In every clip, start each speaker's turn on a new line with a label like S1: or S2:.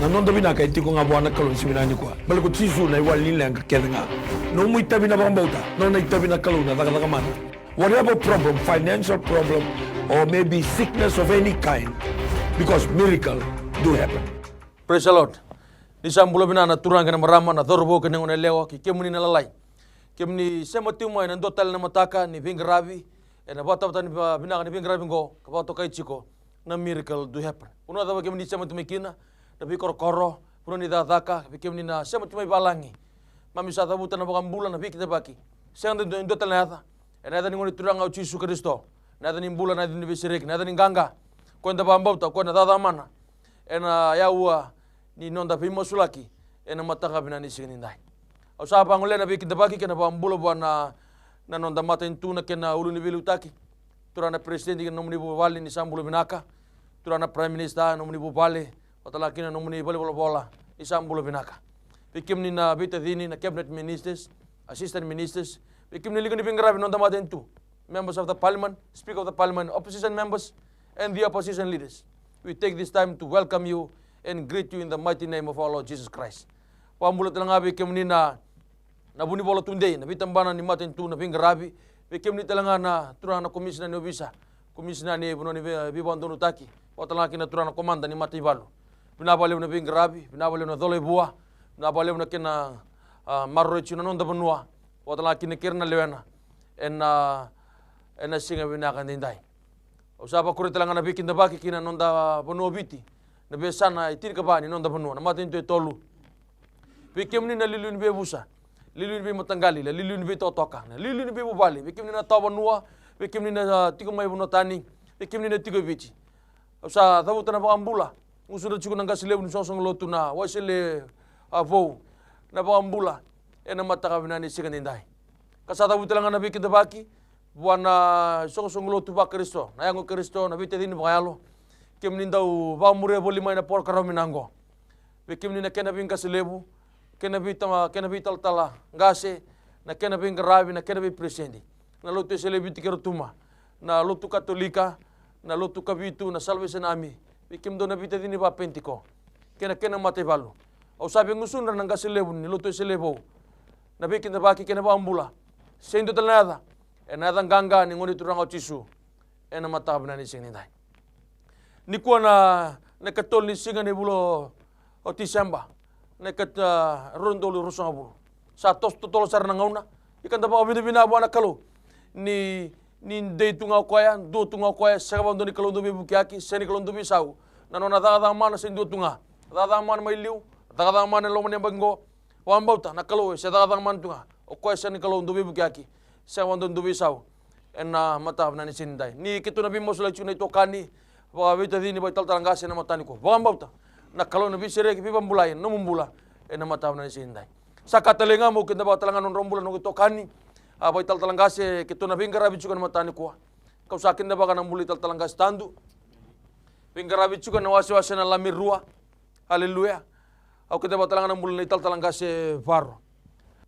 S1: Nanon tabi na kay tiko nga buwan kalon si binani ko. Balik ko tisu na iwal nila ang kakenga. No mo itabi na bang bauta. No na itabi na kalon na taka man. Whatever problem, financial problem, or maybe sickness of any kind, because miracle do happen.
S2: Praise the Lord. Di sambulo binana turang kana marama na thorbo kana ngone lewa ki kemuni na lalai. Kemni semati mo na dotal na mataka ni vingravi na bata bata ni binaka ni vingravi go kabato kay chiko na miracle do happen. Uno da kemni semati mikina na bikor koro puno ni dadaka kemni na semati mai balangi. Mami sa tabuta na bakang bulan na bikita baki. Seng dotal na ata. Nada ni ngoni turang au Yesus Kristo. Nada ni bulan nada ni bisirik nada ni ganga. Kwenda bambauta kwenda dada mana. Ena yaua ni nonda pimo sulaki ena matanga binani sinindai. Au sa pangole na bikin tabaki kena bambulo buana na nonda mata intuna kena ulu ni bilutaki. Turana presidente kena nomuni bubali ni sambulo binaka. Turana prime minister nomuni bubali patalaki na nomuni bali bola ni sambulo binaka. Bikim ni na bita dini na cabinet ministers, assistant ministers. Bikim ni ligon ni pingrabi nonda mata intu. Members of the parliament, speaker of the parliament, opposition members and the opposition leaders. We take this time to welcome you and greet you in the mighty name of our Lord Jesus Christ. Pambulat lang abi kemni na buni bola tunde na bitambana ni matin tu na pingrabi kemni talanga na turana komisina ni obisa komisina ni buno ni bibandonu taki watalaki na turana komanda ni mati balu binabale na pingrabi binabale na dole bua binabale na kena marro chuna nonda benua watalaki ni kirna lewena en singa binakan dindai. Usapa kuri talanga na bikin tabaki kina nonda benua biti. Na besana itin ka ba ni nonda benua na matin tu tolu. Bikim ni na lilun be busa. Lilun be matanggali, lilun be totoka. Lilun be bubali. Bikim ni na tawa benua, bikim ni na tigo mai benua tani, bikim ni na tigo biti. Usa tabu tana ba ambula. Usura chuko nanga sile un sosong lotu na wasile avo na ba ambula. Ena mataka binani sikandindai. Kasata butalanga na bikin tabaki buana sosong lotu ba Kristo. Na yango Kristo na bite dini bakayalo. Kim nindau ba mure boli mai na por karo minango. Bikim ni na kena bin kasilebu, kena bital tala ngase, na kena bin garabi, na kena bin presendi. Na lotu selebi tikero tuma, na lotu katolika, na lotu kabitu, na salvation ami. Bikim do na bite dini ba pentiko. Kena mate balu. Au sabi ngusun na ngasilebu ni lotu selebo. Na bikin tabaki kena ba ambula. Sendo talnada. Enada ganga ni ngoni turang au tisu. Ena mata binani sinindai. Ni kuwa na katol ni singa ni bulo o Disemba na kat rondolo rusang bulo sa tos totolo sar na ngauna ikan tapa bina buana kalo ni day tunga koya do tunga koya sakabang do ni kalo do bibukiaki seni kalo do bisau na nona da mana sen do tunga da mana mai liu da mana lo mane bango wambauta na kalo se da mana tunga o koya seni kalo do bibukiaki sakabang do bisau ena mata na ni sindai ni kitu na bimos la chuna itokani wa vita dini ba tal talangase na matani ko wambauta na kalau nabi sere ki pambulai no mumbula ena mata na sindai sakatalenga mo kinda ba talangan non rombula no tokani ba tal talangase kitu na bingara bicu kan matani ko kau sakin da ba kan muli tal talangase tandu bingara bicu kan wasi na lamir rua haleluya au kinda ba talangan muli tal talangase faro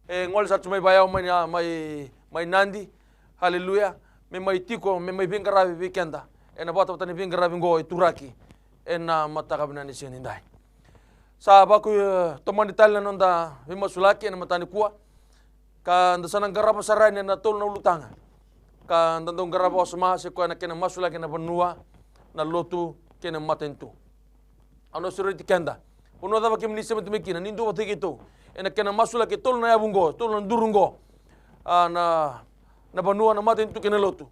S2: ngol sa tumai bayau mai nandi haleluya me mai tiko me mai bingara bikenda ena bata tani bingara bingo ituraki ena mata kabinani sinindai. Sa baku toman Italia nonda bima sulaki ena matani kuwa ka ndasanang garapa sarai na tol na ulutanga. Ka ndandong garapa osma se ko na kena masulaki na benua na lotu kena matentu. Ano suri tikenda. Uno da bakim nise matumikina nindu batigito. Ena kena masulaki tol na yabungo, tol na durungo. Na benua na matentu kena lotu.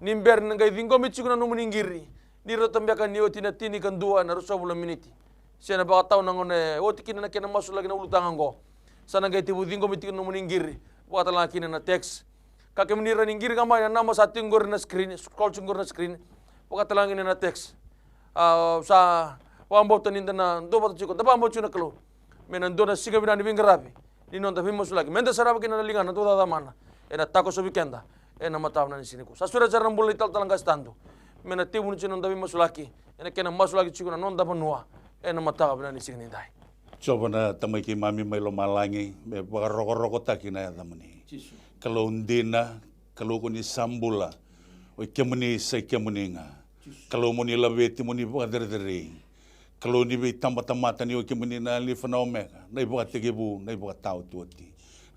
S2: Nimber ngai dingo michu na numuningiri. Niro tambiaka ni otina tini kan dua na rusa bulan miniti. Siya na baka tao nangone oti kina na kena masu lagi na ulutangan ko. Sana ngai tibu dingo mitik na numuningiri. Baka talang kina na text. Kake menira ningiri kamay na nama sa tinggor na screen, scroll tinggor na screen. Baka talang kina na text. Sa wambo taninda na do bata chiko. Dapa ambo chuna kalo. Menando na siga binani bingarabi. Ninon tabi masu lagi. Menda saraba kina na lingan na tuwa damana. Ena tako sa weekenda. Ena mataw na nisini ko. Sa sura jarang bulay tal talang gastando. Mena tibu ni chinon dabi masulaki ena kena masulaki chiko na non da benua ena mata bina ni sinindai
S3: coba na tamai ki mami mai lo malangi be roko taki na tamani kalau undina kalau kuni sambula o kemuni sa kemuninga kalau muni labeti muni baderdering Kalau ni be tamata ni o ke muni na li fana omega, na ibu tegebu, na ibu tau tuati.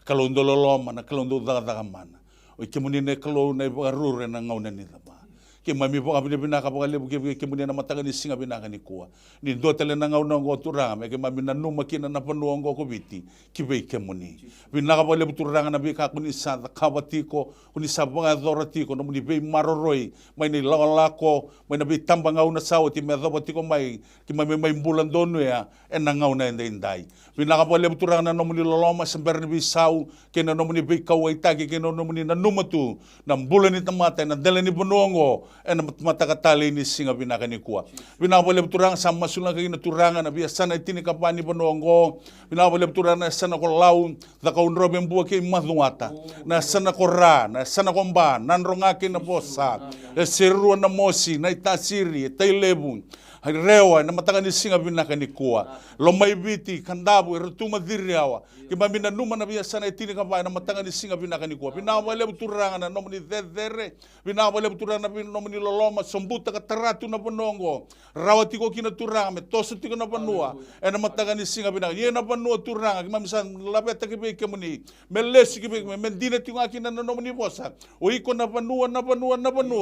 S3: Kalau ndolo loma na kalau ndo daga mana. O ke muni na kalau na ibu rure na ngau na ni tapa. Ke mami po kabine binaka po kale ke muni na mataga ni singa binaka ni kuwa. Ni do tele na ngau na ngo turanga me ke mami na numa kina na panu ngo ko biti. Ki be ke muni. Binaka po le turanga na be ka kuni sa kabatiko, kuni sa banga doratiko no muni be maroroi, mai ni lako, mai na be tamba ngau na sawo ti me dobatiko mai ki mami mai bulan donu ya en na ngau na indai. Binaka po le turanga na no muni loloma sember ni bisau ke na no muni be kawai tagi ke no muni na numatu na bulan ni tamata na dele ni bonongo en matakatali ni singa binaka ni kuwa. Binaka po le turanga sa masula kagina turanga na biasa na itini kapani bonongo. Binaka po le turanga na sana ko lau da kaun roben buwa ke madungata na sana ko ra na sana ko mba nanronga ke na posa seruan na mosi na itasiri tailebu rewa na matanga ni singa binaka ni kuwa lomai biti kandabu retuma diriawa ke mamina numa na biasa na itini kapani na matanga ni singa binaka ni kuwa. Binaka po le turanga na nomni dedere binaka po le turanga na nomni loloma sombuta ka taratu na bonongo rawati ko kina turanga me toso tiko na panua na matanga ni singa binaka ye na panua turanga ke mamisa labeta ke be ke muni melesi ke be mendina tinga kina na nomni bosa o iko na panua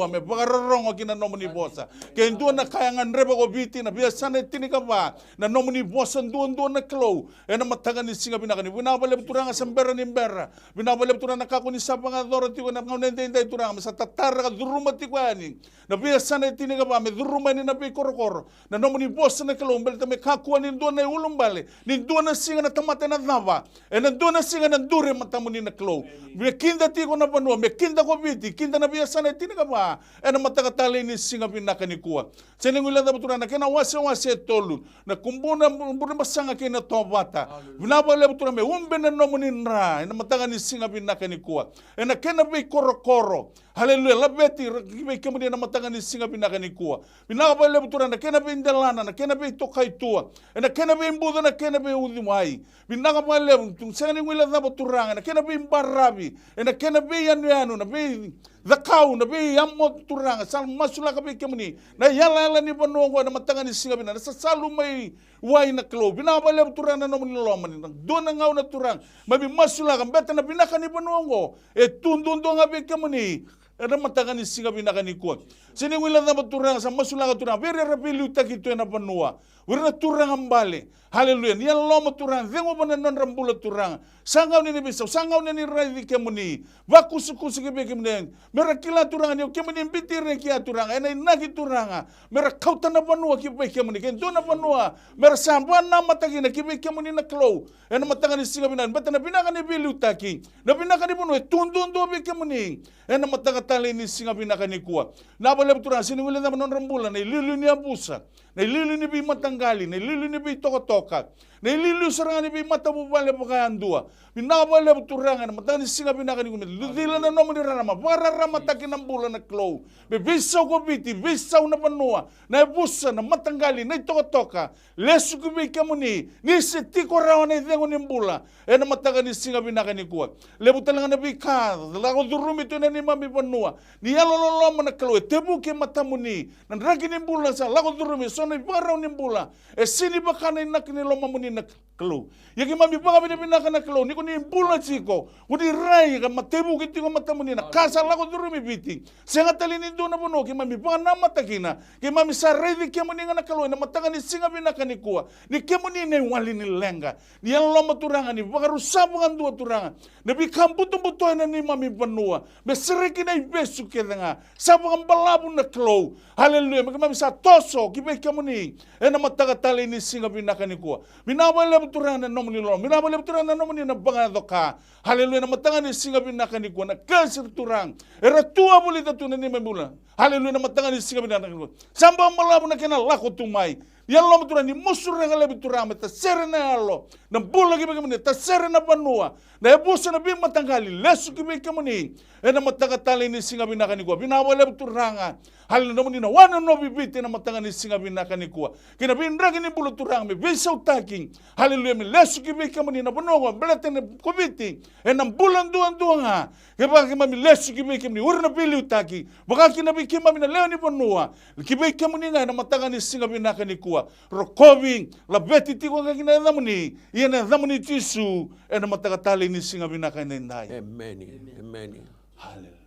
S3: me pagarongo kina nomni bosa ke ndu na kayangan reba ko biti na biasa na tini ka ba na nomni bosa ndu na klo na matanga ni singa binaka ni binaka po le turanga sambera ni mbera binaka po le turanga ka kuni sa pangadoro tiko na ngonende turanga sa tatara ka duruma tiko ani na biasa na tini ka ba me duruma ni na be korokoro na nomni bosa na klo mbel me kakua ni ndo na ulumbale ni ndo na singa na tamate na dava na ndo na singa na dure matamuni na klo me kinda tiko na panua me kinda ko biti kinda na biasa na tini ka ba na matakatali ni singa binaka ni kuwa senengula da turanga kena wase tolu na kumbuna mbuna masanga kena tobata binaba le turanga me umbe na nomni nra na matanga ni singa binaka ni kuwa na kena be korokoro haleluya labeti kibe kemudian na matanga ni singa binaka ni kuwa binaba le turanga kena be indalana na kena be tokai tua na kena be imbuda na kena be udimai binaka pa le senengula da turanga na kena be imbarabi na kena be yanu na be zakau na be yammo turanga sal masula ka be kemuni na yala ni bonongo na matanga ni singa binaka sa salu mai wai na klo binaba le turanga no ni loma ni do na ngau na turanga mabi masula ka beta na binaka ni bonongo tundundo nga be kemuni na matanga ni singa binaka ni kuwa sini wila na turanga sa masula ka turanga bere rapilu takito na panua wira turanga mbale haleluya ni loma turanga vengo bana non rambula turanga sangau ni bisa sangau ni rai kemuni vakusukusu ke be kemuni mera kila turanga ni kemuni bitire kia turanga ena nagi turanga mera kautana panua ki be kemuni ken dona panua mera sambua na matagi na ki be kemuni na klo ena matanga ni singa binaka beta na binaka ni bilu taki na binaka ni panua tundundo be kemuni ena matanga tali ni singa binaka ni kuwa na bale turanga sini wila na non rambula na lilu ni abusa na lilu ni bi matanggali na lilu ni bi toka na lilu saranga ni bi matabubale pakayandua binaka bale turanga na matanga ni singa binaka ni kuwa ludila na nomni rama rama taki na mbula na klo be bisa ko biti bisa na panua na busa na matanggali na toka lesu ko be kemuni ni setiko rawa na dengo ni mbula na matanga ni singa binaka ni kuwa lebu talanga na bika la ko durumi to na ni mami panua ni yalololo na klo tebu ke matamuni na ragi ni mbula sa la ko durumi so na barau ni mbula sini bakana nak ni loma muni na klo yaki mami baka binaka na klo ni ko ni mbula chiko udi rai ka matebu ke tiko matamuni na kasa la ko durumi biti senga tali ni do na bono ke mami baka na matakina ke mami sa redi ke muni na klo na matanga ni singa binaka ni kuwa ni ke muni ne wali ni lenga ni loma turanga ni baka rusabu kan dua turanga na bi kambuto buto na ni mami panua me sereki na besu ke nga sabu kan balabu na klo haleluya me mami sa toso ki be ke muni na matanga tali ni singa binaka ni kuwa binaba le turanga na nomni lo binaba le turanga na nomni na banga doka haleluya na matanga ni singa binaka ni kuwa na kasir turang era tua buli tatu na ni membula haleluya na matanga ni singa binaka ni kuwa samba malabu na kena lako tumai yallo matura ni musura ngale bitura meta serena yallo na bula ki bagi ta serena panua na ebusa na bi matangali lesu ki bagi kemuni na matanga tali ni singa binaka ni kuwa binaba le bituranga hal no ni na wana no bibiti na matanga ni singa binaka ni kuwa kina bindragi ni bulu turang me bisa utaking haleluya me lesu ki bagi kemuni na bonongo belete ne kubiti na bulan duanga ke bagi mami lesu ki bagi kemuni urna bili utaki baka kina bagi mami na leo ni bonua ki bagi kemuni na matanga ni singa binaka ni kuwa bua rokoving la beti tiko ka kina damuni iena damuni Jisu ena matakatali ni singa binaka nendai.
S1: Amen. Amen.
S3: Haleluya.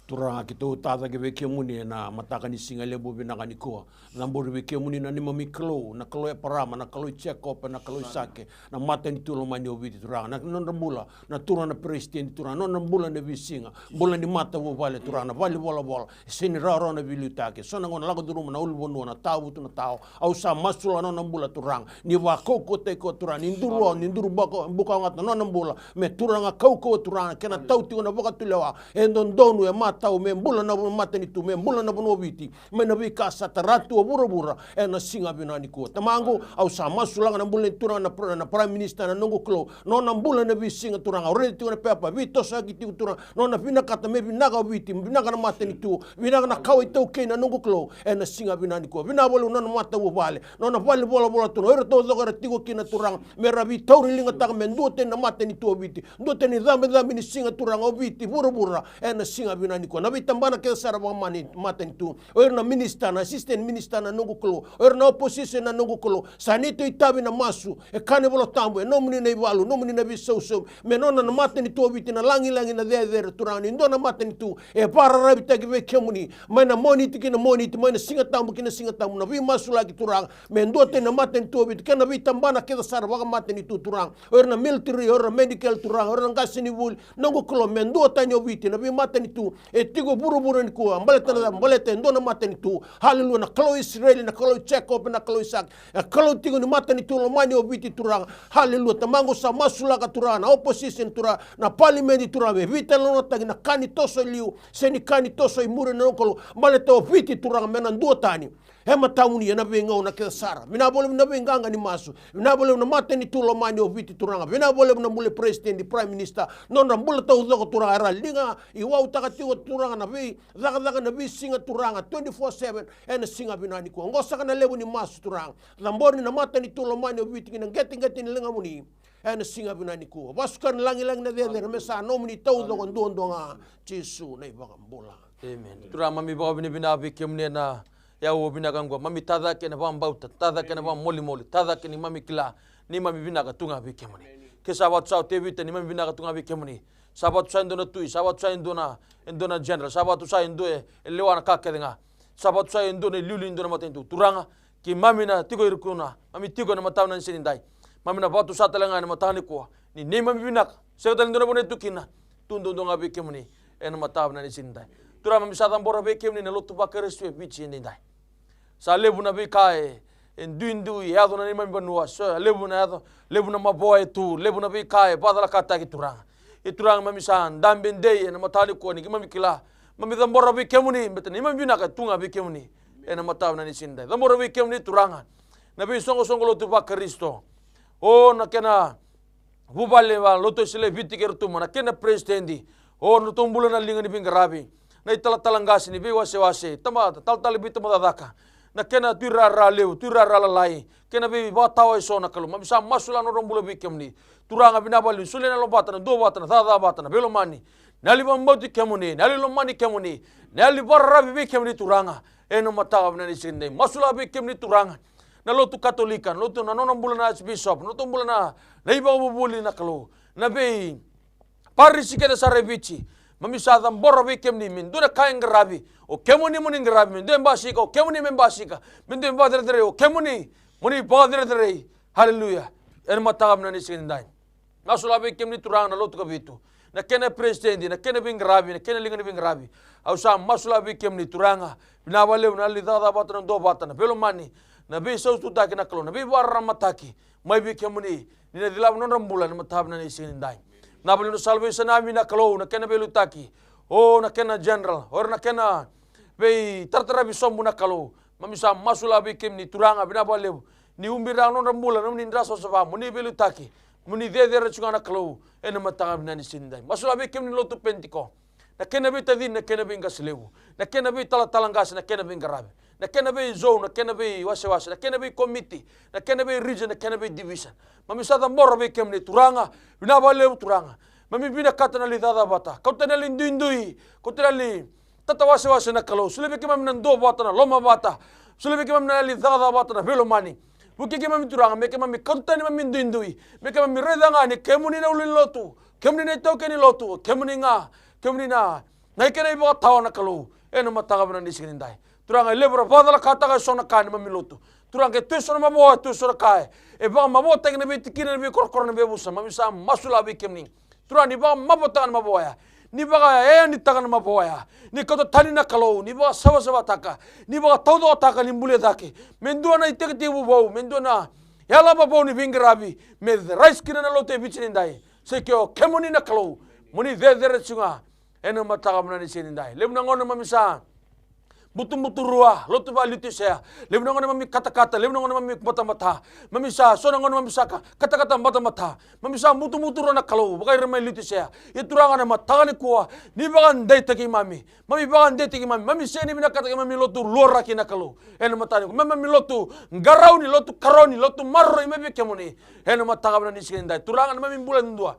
S1: Turanga ki tau tata ke weke muni na mataka ni singa lebu binaka ni koa. Nambori weke muni na nima miklo, na kaloi parama, na kaloi check-up, na kaloi sake, na mata ni tulo mani obiti turanga. Na nonambula, na turanga na presidenti turanga, nonambula na visinga, bula ni mata wo vale turanga, vale bola, sini raro na vilutake. Sona ngona lago duruma na ulubonu na tau tu na tau, au sa masula nonambula turanga. Ni wa koko teko turanga, ninduru buka ngata nonambula, me turanga koko turanga, kena tau tiko na boka tulewa, endondonu ya mata tau me mbula na mata ni tu me mbula na bono viti me na vika sataratu bura na singa binani ko tamango au sa masulanga na mbula turanga na prime minister na nongo klo no na mbula na visinga turanga already tu na pepa vito sa ki tu turanga no na vina kata me vinaga viti vinaga na mata ni tu vinaga na kau itu ke na nongo klo na singa binani ko vina bolu na mata wo vale no na vale bola tu ero to zo tigo kina turanga me rabi tauri linga ta me ndote na mata ni tu viti ndote ni dhambe ni singa turanga viti bura na singa binani ko na vitambana ke sara mani maten tu or na minister na assistant minister na nungu klo or na opposition na nungu klo sanito itabi na masu e kane bolo tambo e nomuni na iwalu nomuni na bisau me nona na maten tu obiti na langi na there turani ndo na maten tu e para rabi tagi ve kemuni mana moniti kina moniti mana singa tambo na vi masu lagi turang me ndote na maten tu obiti kana vitambana ke sara waga maten tu turang or na military or na medical turang or na gasini wul nungu klo me ndota nyobiti na vi maten tu e tigo buru ni ko ambaleta ndona matani tu haleluya na kalo Israeli na kalo check-up na kalo Isak kalo tigo ni matani tu lo mani obiti turanga haleluya tamango sa masula ka turanga na opposition turanga na parliament turanga vita lono tagi na kani toso liu seni kani toso imure na kolo maleta obiti turanga mena ndotani hema tauni na venga na ke sara mina bole na venganga ni masu mina bole na matani tu lo mani obiti turanga mina bole na mule president di prime minister nona mule tau zoko turanga ra linga iwa utakati turanga na vi zaga na vi singa turanga 24/7 ena singa binani ko ngosa kana lebu ni masu turanga lambori na mata ni tulo mani obiti kina ngeti ni lenga muni ena singa binani ko basukan langi na de mesa no muni tau do ndonga Jesu na ibanga mbola
S2: amen turanga mami ba bina kemne na ya wo bina gangwa mami tada ke na bauta tada ke na moli tada ke ni mami kila ni mami bina ka tunga kemne ke sabat sao tevita ni mami bina ka tunga kemne sabat sa indona tui sabat sa indona general sabat sa indoe lewana kakedenga sabat sa indona lulu indona matentu turanga ki mami na tigo irkuna mami tigo na matau nan sinindai mami na batu sa talanga na matani ko ni mami binak sekta indona bone tukina tundo ndonga bekemni ena matau nan sinindai turama mami sa tambora bekemni na lotu bakareswe bichi indai sa lebu na bikae endu ya dona ni mami banua so lebu na maboy tu lebu na bikae badala kata ki turanga iturang mami san damben day ena matali ko ni mami kila mami dambora bi kemuni betani mami bina ka tunga bi kemuni ena mataw na ni sinda dambora bi kemuni turanga na bi songo lo tu ba Kristo o na kena bubale wa loto sile vitiker tu mana kena presidenti o no tumbula na linga ni bingarabi na itala talangasi ni bi wase tama tal bi tama daka na kena turara lalai kena bi batawa so na kalu mami sa masula no rombula bi kemuni turanga binabali sulena lo batana do batana thada batana belo mani nali bamboti kemuni nali lo mani kemuni nali barra bi kemuni turanga eno matawa na nisinde masula bi kemuni turanga na lotu katolikan lotu na nono bulana bishop lotu bulana na iba bubuli na kalu na be parisi keda sarebici mami sa borra bi kemuni min duna kain grabi o kemuni muni grabi min dem basika o kemuni men basika min dem badre o kemuni muni badre haleluya eno matawa na nisinde masula be kemni turanga na lotu kabitu na kena presidenti na kena bingrabi na kena lingani bingrabi au sa masula be kemni turanga na wale na lidada batana do batana belo mani na be so tu taki na kalo na be warra mataki mai be kemni ni na dilab non rambula na matab na isin dai na bali no salvation na mi na kalo na kena belu taki o na kena general or na kena be tartara bi sombu na kalo mamisa masula be kemni turanga bina wale ni umbira non rambula na ni ndaso sa muni belu taki muni de chungana kalo ena matangab na ni sinday masula be kemni lotu pentiko na kena be tadin na kena be ngaslewu na kena be talangas na kena be ngarabe na kena be zone na kena be wase na kena be committee na kena be region na kena be division mami sa tambor be kemni turanga bina bale turanga mami bina katana li dada bata kautana li ndindui kautana li tatawasi-wasi na kalau. Sule beke mami nan do bata na loma bata. Sule beke mami na lidhaga bata na velo mani. Buki ke mami turanga meke mami kontani mami ndui. Meke mami redanga ni kemuni na ulin lotu. Kemuni na tau keni lotu. Kemuni na ikena ibo tawa na kalau. Eno mataga bana ni sikindai. Turanga lebra bada la kata ka sona kani mami lotu. Turanga tu sona maboa tu sona kai. E ba maboa tengene be tikina be korkor na be busa. Mami sa masula be kemni. Turanga ni ba mabota na maboa ya. Ni baga ni taga na maboa ya. Ni kota tani na kalau. Ni baga sawa taka. Ni baga todo taka ni mbule take. Mendua na iteke tibu bau. Mendua na yala babau ni vingirabi. Me rice kina na lote bichindai. Sekyo kemuni na kalau. Muni dedere tsunga. Eno mataga bana ni sinindai. Lebna ngona mami sa butu rua lotu ba litu saya lebna ngona mami kata-kata lebna ngona mami mata mami sa sona ngona mami saka kata-kata mata mami sa mutu rona kalau bagai remai litu saya ituranga na mataga ni kuwa ni bagan dai taki mami bagan dai taki mami seni bina kata mami lotu luar kina kalau eno matani mami lotu garau ni lotu karoni lotu marro imebi kemuni eno mataga bana ni sinindai turanga na mami bulan dua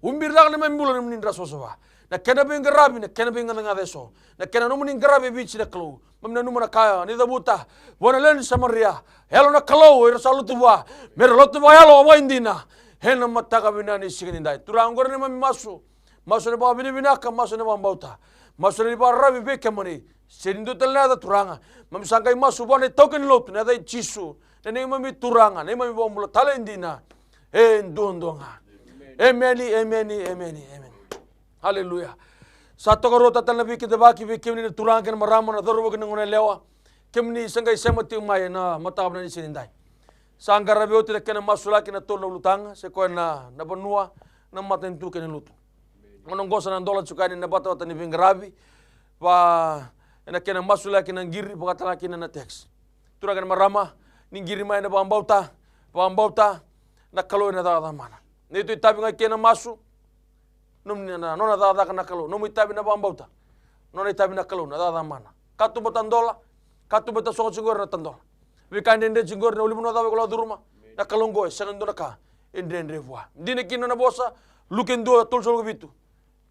S2: umbir na mami bulan ni rasosowa na kena bin garabi na kena bin ngana deso na kena no munin garabi bichi na kalo mamna no mana kaya ni da buta bona len samaria helo na kalo ira salu tuwa mer lotu ba helo wa indina hena mataga binani sigini dai turangor ni mami masu ne ba bini binaka masu ne ba bauta masu ne ba rabi be kemani serindu telna da turanga mami sangkai masu bona token lotu na dai chisu ne mami turanga ne mami ba mulo talendina ndondonga amen Haleluya. Satu karota tan nabi kita baki bi kemni na turang ken marama na dorobo ken ngone lewa. Kemni sangai semati umay na matab na ni sinindai. Sanggar rabi oti ken masula ken tol na lutang se ko na banua na matentu ken lutu. Ngonong gosa na dola sukani na bata ni bingrabi pa na ken masula ken ngiri pakatala ken na teks. Turang ken marama ni ngiri mai na pambauta na kalo na da mana. Nito itabi ngai ken masu nona dada kana kalau nomu itabi na bambauta nona itabi na kalau na dada mana katu batandola katu bata songo singor na tandola wikande ende singor na ulimu na dawe kola duruma na kalongo sengendo na ka ende bua dine kino na bosa lukendo tol solo bitu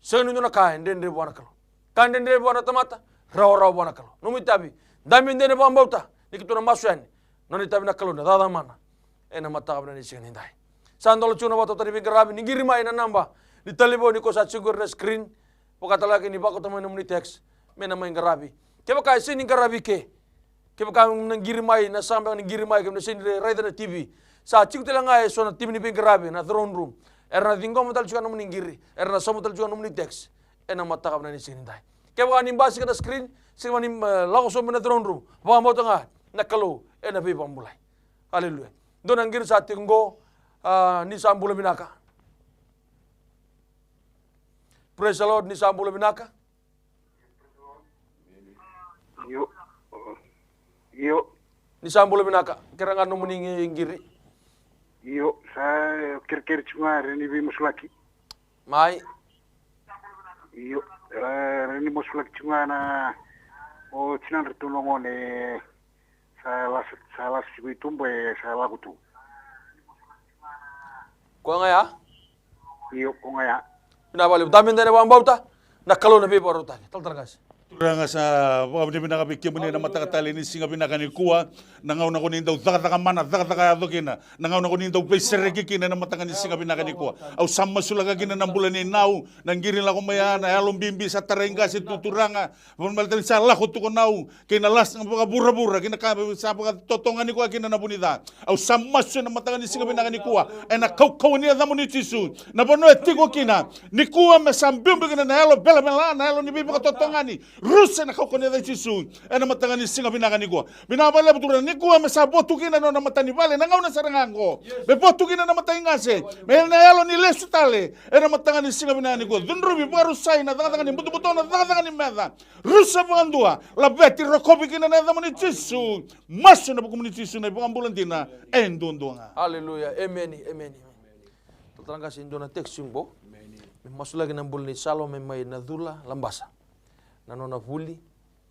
S2: sengendo na ka ende bua na kalau kande ende bua na tamata raw bua na kalau nomu itabi dami ende na bambauta nikitu na masuani nona itabi na kalau na dada mana ena mata kabna ni singindai sandolo chuna bato tari bingarabi ningiri mai na namba di talibo ni ko sa siguro na screen pagkatalaki ni bako tamo ni text may naman garabi kaya baka sining garabi kaya baka nang girimay na sambang nang girimay kaya na sinire right na TV sa chiko tila nga so na TV ni garabi na throne room na tinggo mo tal juga naman giri na somo tal juga naman text na matakap na ni sinintay kaya baka nimbasi ka na screen sino nim lako so na throne room baka mo nga nakalo na bibang mulay hallelujah doon ang giri sa tinggo ni Sambulo Binaka. Praise the Lord, ni Sambulo Binaka.
S4: Yo.
S2: Ni Sambulo Binaka, kirangan mo muning giri.
S4: Yo, sa kir cuma ni bi muslaki.
S2: Mai.
S4: Yo, ni muslaki cuma na o chinan retulongo ne sa las bitumbo sa lagutu.
S2: Ko nga ya?
S4: Yo, ko nga ya.
S2: Pinabali, damin din na bauta, nakalo na bibo arutan. Taltargas.
S3: Turanga sa mga binakabikya mo na matakatali ni singa binakanikuha, nangaw na kunin daw zakataka mana, zakataka adokina, nangaw na kunin daw pesereki kina na matakan ni singa binakanikuha. Au sama sulaga kina ng bulan ni nau, nanggirin lang kumayana, along bimbi sa tarengga si tuturanga, pamalitan sa lakot ko nau, kinalas ng mga bura-bura, kinakabi sa mga totongan ni kuha kina na bunida. Au sama sula na matakan ni singa binakanikuha, ay nakaukaw niya na mo ni Tisu, na bono etiko kina, ni kuha masambimbi kina na halo, bela na halo ni bibi totongan ni, rusa na kaukonya da Tisu, na matakan ni singa binakanikuha. Binabala betul ni kuha masabotu kina na matani bale, nangaw na sarangango, bepotu kina na matay ngase, may na halo ni lesu tale, na matakan ni singa binakanikuha. Dunrubi mga rusay na tangan ni buto-buto na tangan ni meda, rusa mga dua, labeti rokobi kina na mo ni Tisu, maso na po ni Tisu na ibang ambulantina, endondo nga.
S2: Hallelujah, amen, amen. Tatarang kasi indo na text yung bo, may masulagi ng bul ni Salome may nadula lambasa. Nanona huli,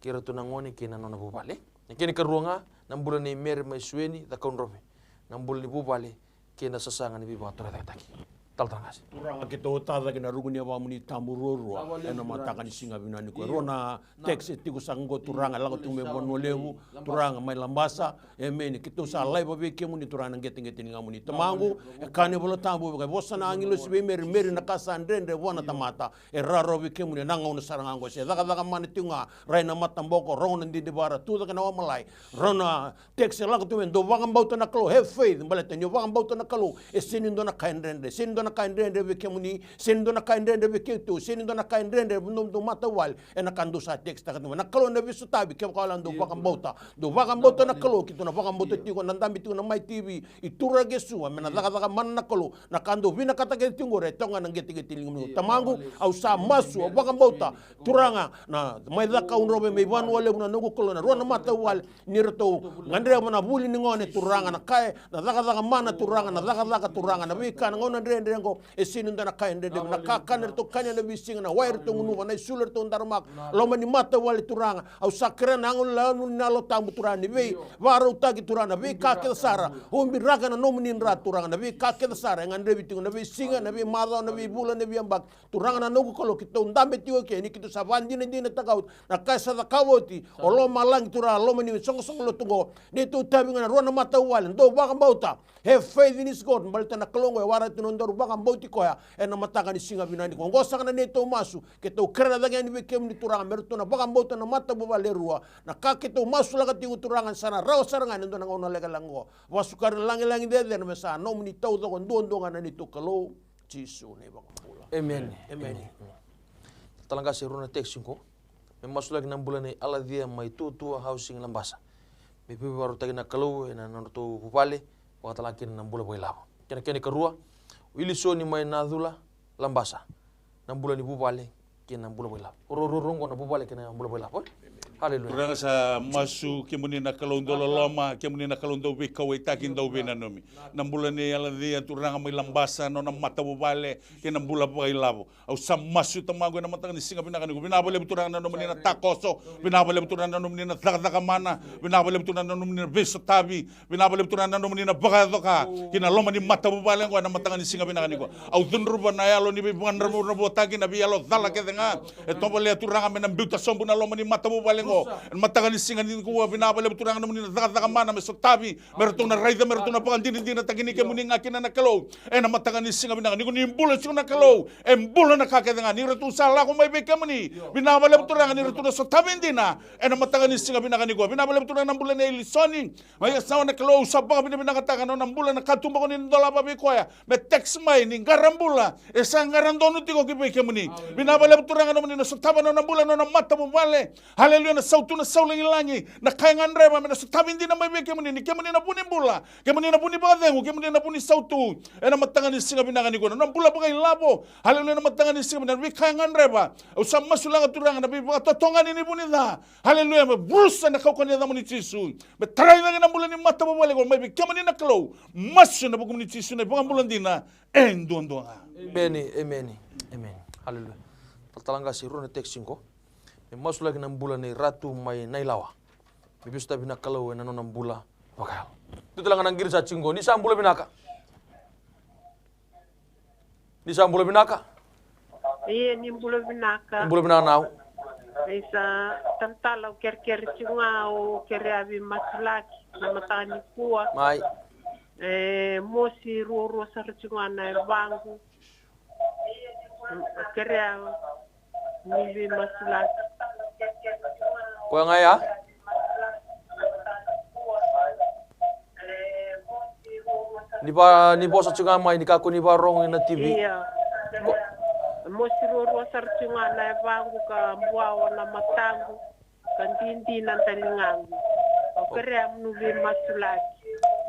S2: kira to nangoni kina nanona bubali. Kini karuwa nga, nang bulan ni Mary may suweni, da kaunrobe. Nang bulan ni bubali, kina sasangan ni bibato na taki. Taltang kasi.
S1: Turanga kita utada kina ruguni wa muni tamururua ena matakan singa binani ko rona text tiku sango turanga lago tume bono lewu turanga mai lambasa emeni kita sa lai babe ke muni turanga ngeti ngamuni tamangu e kane bolo tambu ka bosana angilo sibe meri na kasa ndende wana tamata e raro be ke muni nanga una saranga ngo se daga mani tinga raina matamboko rona ndi dibara tu daga na malai rona text lago tume do wanga bauta na kalo have faith balete nyo wanga bauta na kalo e sinindo na kaindende sinindo na kaindende be kemuni senindo na kaindende be ketu senindo na kaindende do matawal e na kando sa text ta na kalo na bisu tabi ke kala do bakambota na kalo kito na bakambota tiko na ndambi tiko na mai tv itura gesu amena daga man na kalo na kando vina kata ke tingore tonga na geti lingu tamangu au sa masu bakambota turanga na mai daka unrobe me van wale una nugo kalo na rona matawal nirto ngandre mana buli ningone turanga na kai na daga mana turanga na daga turanga na wika na ngona ndre ngo esini ndana kainde de na kakane to kanya na bisinga na wair to ngunu na suler to ndarmak lo mani mata wali turanga au sakra na ngul la na lo tambu turani we waro tagi turana we ka ke sara umbi raga na nomni ra turanga na we ka ke sara ngande bitinga na we singa na we mado na we bula na we ambak turanga na nogu kolo kito ndambe tiwo ke ni kito savandi ne dina takaut na kaisa da kawoti o lo malang tura lo mani song lo tungo ni to tabi na rona mata wali do baka bauta have faith in his God balta na kalongo e wara tinondor baka bauti koya e na mataka ni singa binani ko ngosa kana neto masu keto krena daga ni bekem ni turanga merto na baka bauta na mata bo valerua na ka keto masu laga tingu turangan sana raw saranga ndo na ngona lega lango wasukar langi de na mesa no muni tau do ndonga na ni to kalo jisu ne baka pula
S2: Amen. Talanga si runa text ko me masu lagi 6 bulan ni ala dia mai tutua housing lambasa me pipi baru tagi na kalau na norto pupale wakatalakin 6 bulan boy labo kene kerua Wiliso ni mai nadula lambasa. 6 bulan ni bupale kena 6 bulan bola. Rorong ko na bupale kena 6 bulan bola. Haleluya.
S3: Kurang sa masu kemuni na kalondo loloma kemuni na kalondo be kawe takin daw be nanomi. 6 bulan ni ala dia turanga mai lambasa no na mata bupale kena 6 bulan boy labo. Au sa masu tamago na mata ni singa binakani ko binabale turanga na nomini na takoso, binabale turanga na nomini na mana, binabale turanga na nomini na besotabi, binabale turanga na nomini na bagadoka. Kina loma ni mata bupale ko na mata ni singa binakani ko. Au dunruba na yalo ni bibuan rabu tagi na biyalo dala ke denga. Eto bale turanga me na buta sombu na loma ni mata bupale ko. Mata ni singa ni ko binabale turanga na nomini na mana besotabi, merto na raida merto na pangandini na tagini ke muni ngakina na kalo. Na mata ni singa binakani ko ni mbula na kalo. Mbula na kakedenga ni retu sala ko may beka muni. Binabale turanga ni retu na sotabi ndina. Na mata ni singa binakani ko. Binabale turanga na mbula na ilisoni. May sawa na kalo usaba binakataka na mbula na katumba ko ni ndola babi ko ya. Me text mai ni garambula. Esa ngarandono tiko ki beka muni. Binabale turanga na muni na sotaba na mbula na mata mo vale. Haleluya na sautu na sauling langi. Na kayangan reba me na sotabi ndina may beka muni. Ni kemuni na buni mbula. Kemuni na buni badengu. Kemuni na buni sautu. Na mata ni singa binakani ko. Na mbula bagay labo. Haleluya na mata ni singa binakani. Kayangan reba. Usama sulanga turanga na bibi totongan ni buni da. Haleluya me brusa na kau kanya muni Yesu. Me taray na ng bulan ni mata mo balik ko may bigyan man ni naklo. Mas na bukom ni Yesu na bukan bulan din na doon nga.
S2: Amen. Haleluya. Talanga si Rune text ko. Me masuk lagi 6 bulan ni ratu may nailawa. Bibis tabi nakalo na non 6 bulan. Bakal. Itu lang nang giri sa cinggo. Ni sa bulan binaka.
S5: Iya, ni bulan binaka.
S2: Bulan binaka now.
S5: Isa tantala ker cunga o keriabi masulaki na matani kuwa.
S2: Mai.
S5: Mosi roro sar cunga na bangu. Keria ni masulaki.
S2: Ko nga ya? Ni bosa cunga mai ni kako ni barong na TV.
S5: Iya. Mosiroro sartunga na bangu ka mbuao na matangu kandindi na talingangu okere amnubi masulaki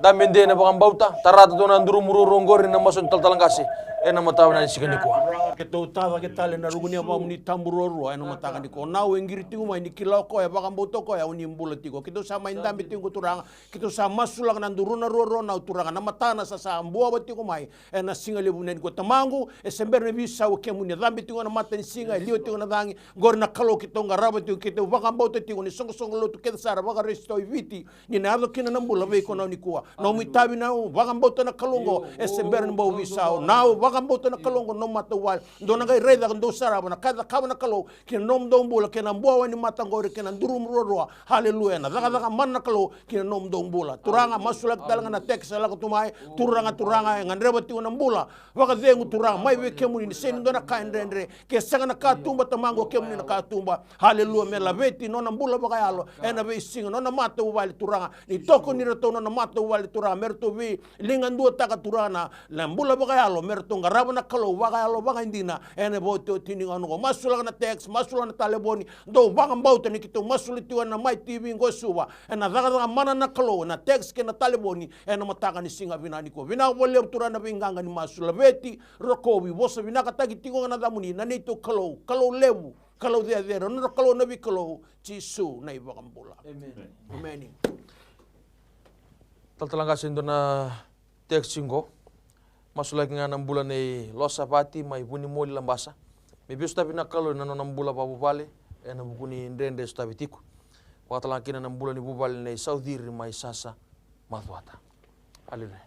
S2: Daminde na bakang bauta tarata to na ndurumururongori na mason taltalang kasi na mataw na sikani ko.
S1: Kita utara kita le na ruguni apa muni tamburoro eno matakan di ko na wengiri tingu mai ni kilau ko ya bakang bauta ko ya uni mbula tiko kita sama indam tingu turanga kita sama sulang na nduruna roro na turanga na matana sa ambua bati ko mai na singa lebunen ko tamangu sember ne bisa o kemuni dambi tingu na mata ni singa lio tingu na dangi gor na kalo kita ngaraba tingu kita bakang bauta tingu ni song lo tu kita sara baka resto viti ni na ado kina na mbula be ko na ni kuwa no mitabi na bakang bauta na kalongo sember ne bo bisa na
S6: bagamboto na kalongo no matawal do na gai reda do saraba na kada kama na kalo kina nom do mbula kina mbuawa ni matangore kina durum roa haleluya na daga man na kalo kina nom do mbula turanga masulak dalanga na teksa la tumai turanga ngandreba ti na mbula waka zengu turanga mai we kemuni ni seni do na kaendendre ke sanga na katumba tamango kemuni na katumba haleluya me la veti no na mbula baka yalo ena be singa no na matawal turanga ni toko ni reto no na matawal turanga merto vi lingandu taka turana la mbula baka yalo merto ngaraba na kalo waka yalo baka indina ene boto tini ngano masula na text masula na taleboni do baka mbauta ni kito masuliti na mai tv ngosuwa ena daga mana na kalo na text ke na taleboni ena mataka ni singa binani ko bina wole turana binganga ni masula veti rokobi bosa bina katagi tingo na damuni na nito kalo lewu kalau dia no kalau nabi kalau Jisu na ibakambula amen
S2: Taltalanga sindo na teksingo masulak nga ng bulan ay losapati may buni mo lambasa may biyo tabi na kalo na ng bulan pabubali ay nabukuni ndende sa tabi tiko patalang kina ng bulan ni bubali na Saudi may sasa matwata haleluya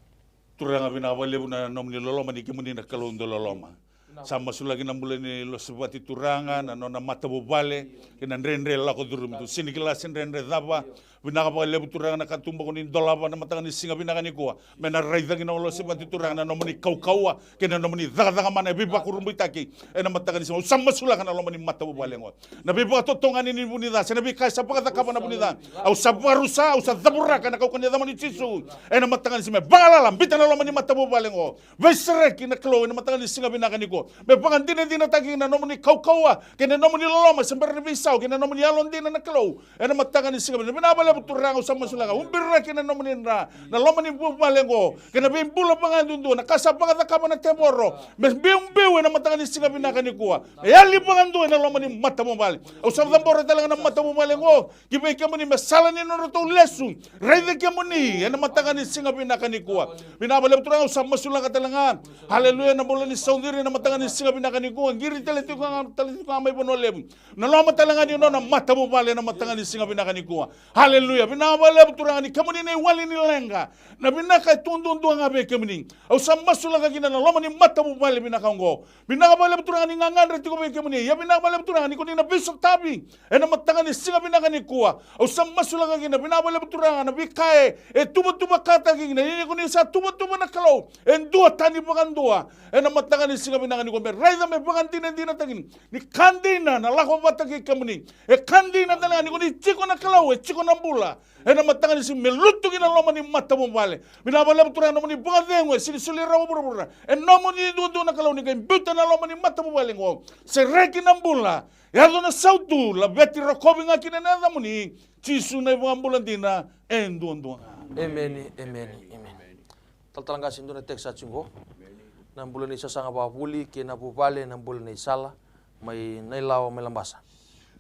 S3: Turanga binawali na nom ni loloma ni kimuni na kalon do loloma sama sulagi na bulan ni losapati turanga na na mata bubali kina ndende la ko durum tu sini kelas ndende daba binaka lebu turanga na katumba ko ni dolaba na matanga ni singa binaka ni kuwa mena raida kina lo sebati turanga na nomoni kaukawa kina nomoni daga mana biba kurumbi taki ena matanga ni sama sulaka na lomoni mata bubalengo na biba totonga ni bunida sena bi kai sapa kata kapana bunida au sabarusa au sadabura kana kau kanya damani Jisu ena matanga ni sime bala bitana lomoni mata bubalengo vesere kina klo ena matanga ni singa binaka ni ko me pangan dina taki na nomoni kaukawa kina nomoni loloma sember bisau kina nomoni alon dina na klo ena matanga ni singa binaka turanga sama sulanga umbirra kina nomeninra na lomani bumalengo kina bimbula pangandundu na kasapa kata kama na temoro mes bimbiwe na matanga ni singa binaka ni kuwa yali pangandu na lomani mata bumale au sabda bora talaga na mata bumalengo kibe kemuni mesala ni noroto lesu reide kemuni na matanga ni singa binaka ni kuwa binabale turanga sama sulanga talanga haleluya na bola ni saudiri na matanga ni singa binaka ni kuwa ngiri teleti ko may bonolem na loma talanga ni no na mata bumale na matanga ni singa binaka ni kuwa haleluya binawale turanga ni kamuni ni wali ni lenga na binaka tundundu ngabe kamuni au sama sulanga kina na loma ni mata bumale binaka ngo binawale turanga ni ngangandre tiko be kamuni ya binawale turanga ni kuni na biso tabi ena matanga ni singa binaka ni kuwa au sama sulanga kina binawale turanga na bikae tuba kata kina ni kuni sa tuba na kalau endua tani bagandua ena matanga ni singa binaka ni ko raida me bagantina dina tagin ni kandina na lako bataki kamuni kandina tala ni kuni chiko na kalau chiko na bula ena matanga ni melutu kina loma ni mata bumale binabale turanga no ni bagadengwe sili rawo burubura enomo ni dundu na kalau ni gembuta na loma ni mata bumale ngo sereki na bula yado na sautu la beti rokobi nga kina na damuni Jisu na ibang dina enduandu
S2: amen taltalanga sindo na teksa chingo ng bulan ni sasanga papuli kina bubale ng bulan ni sala may nailaw may lambasa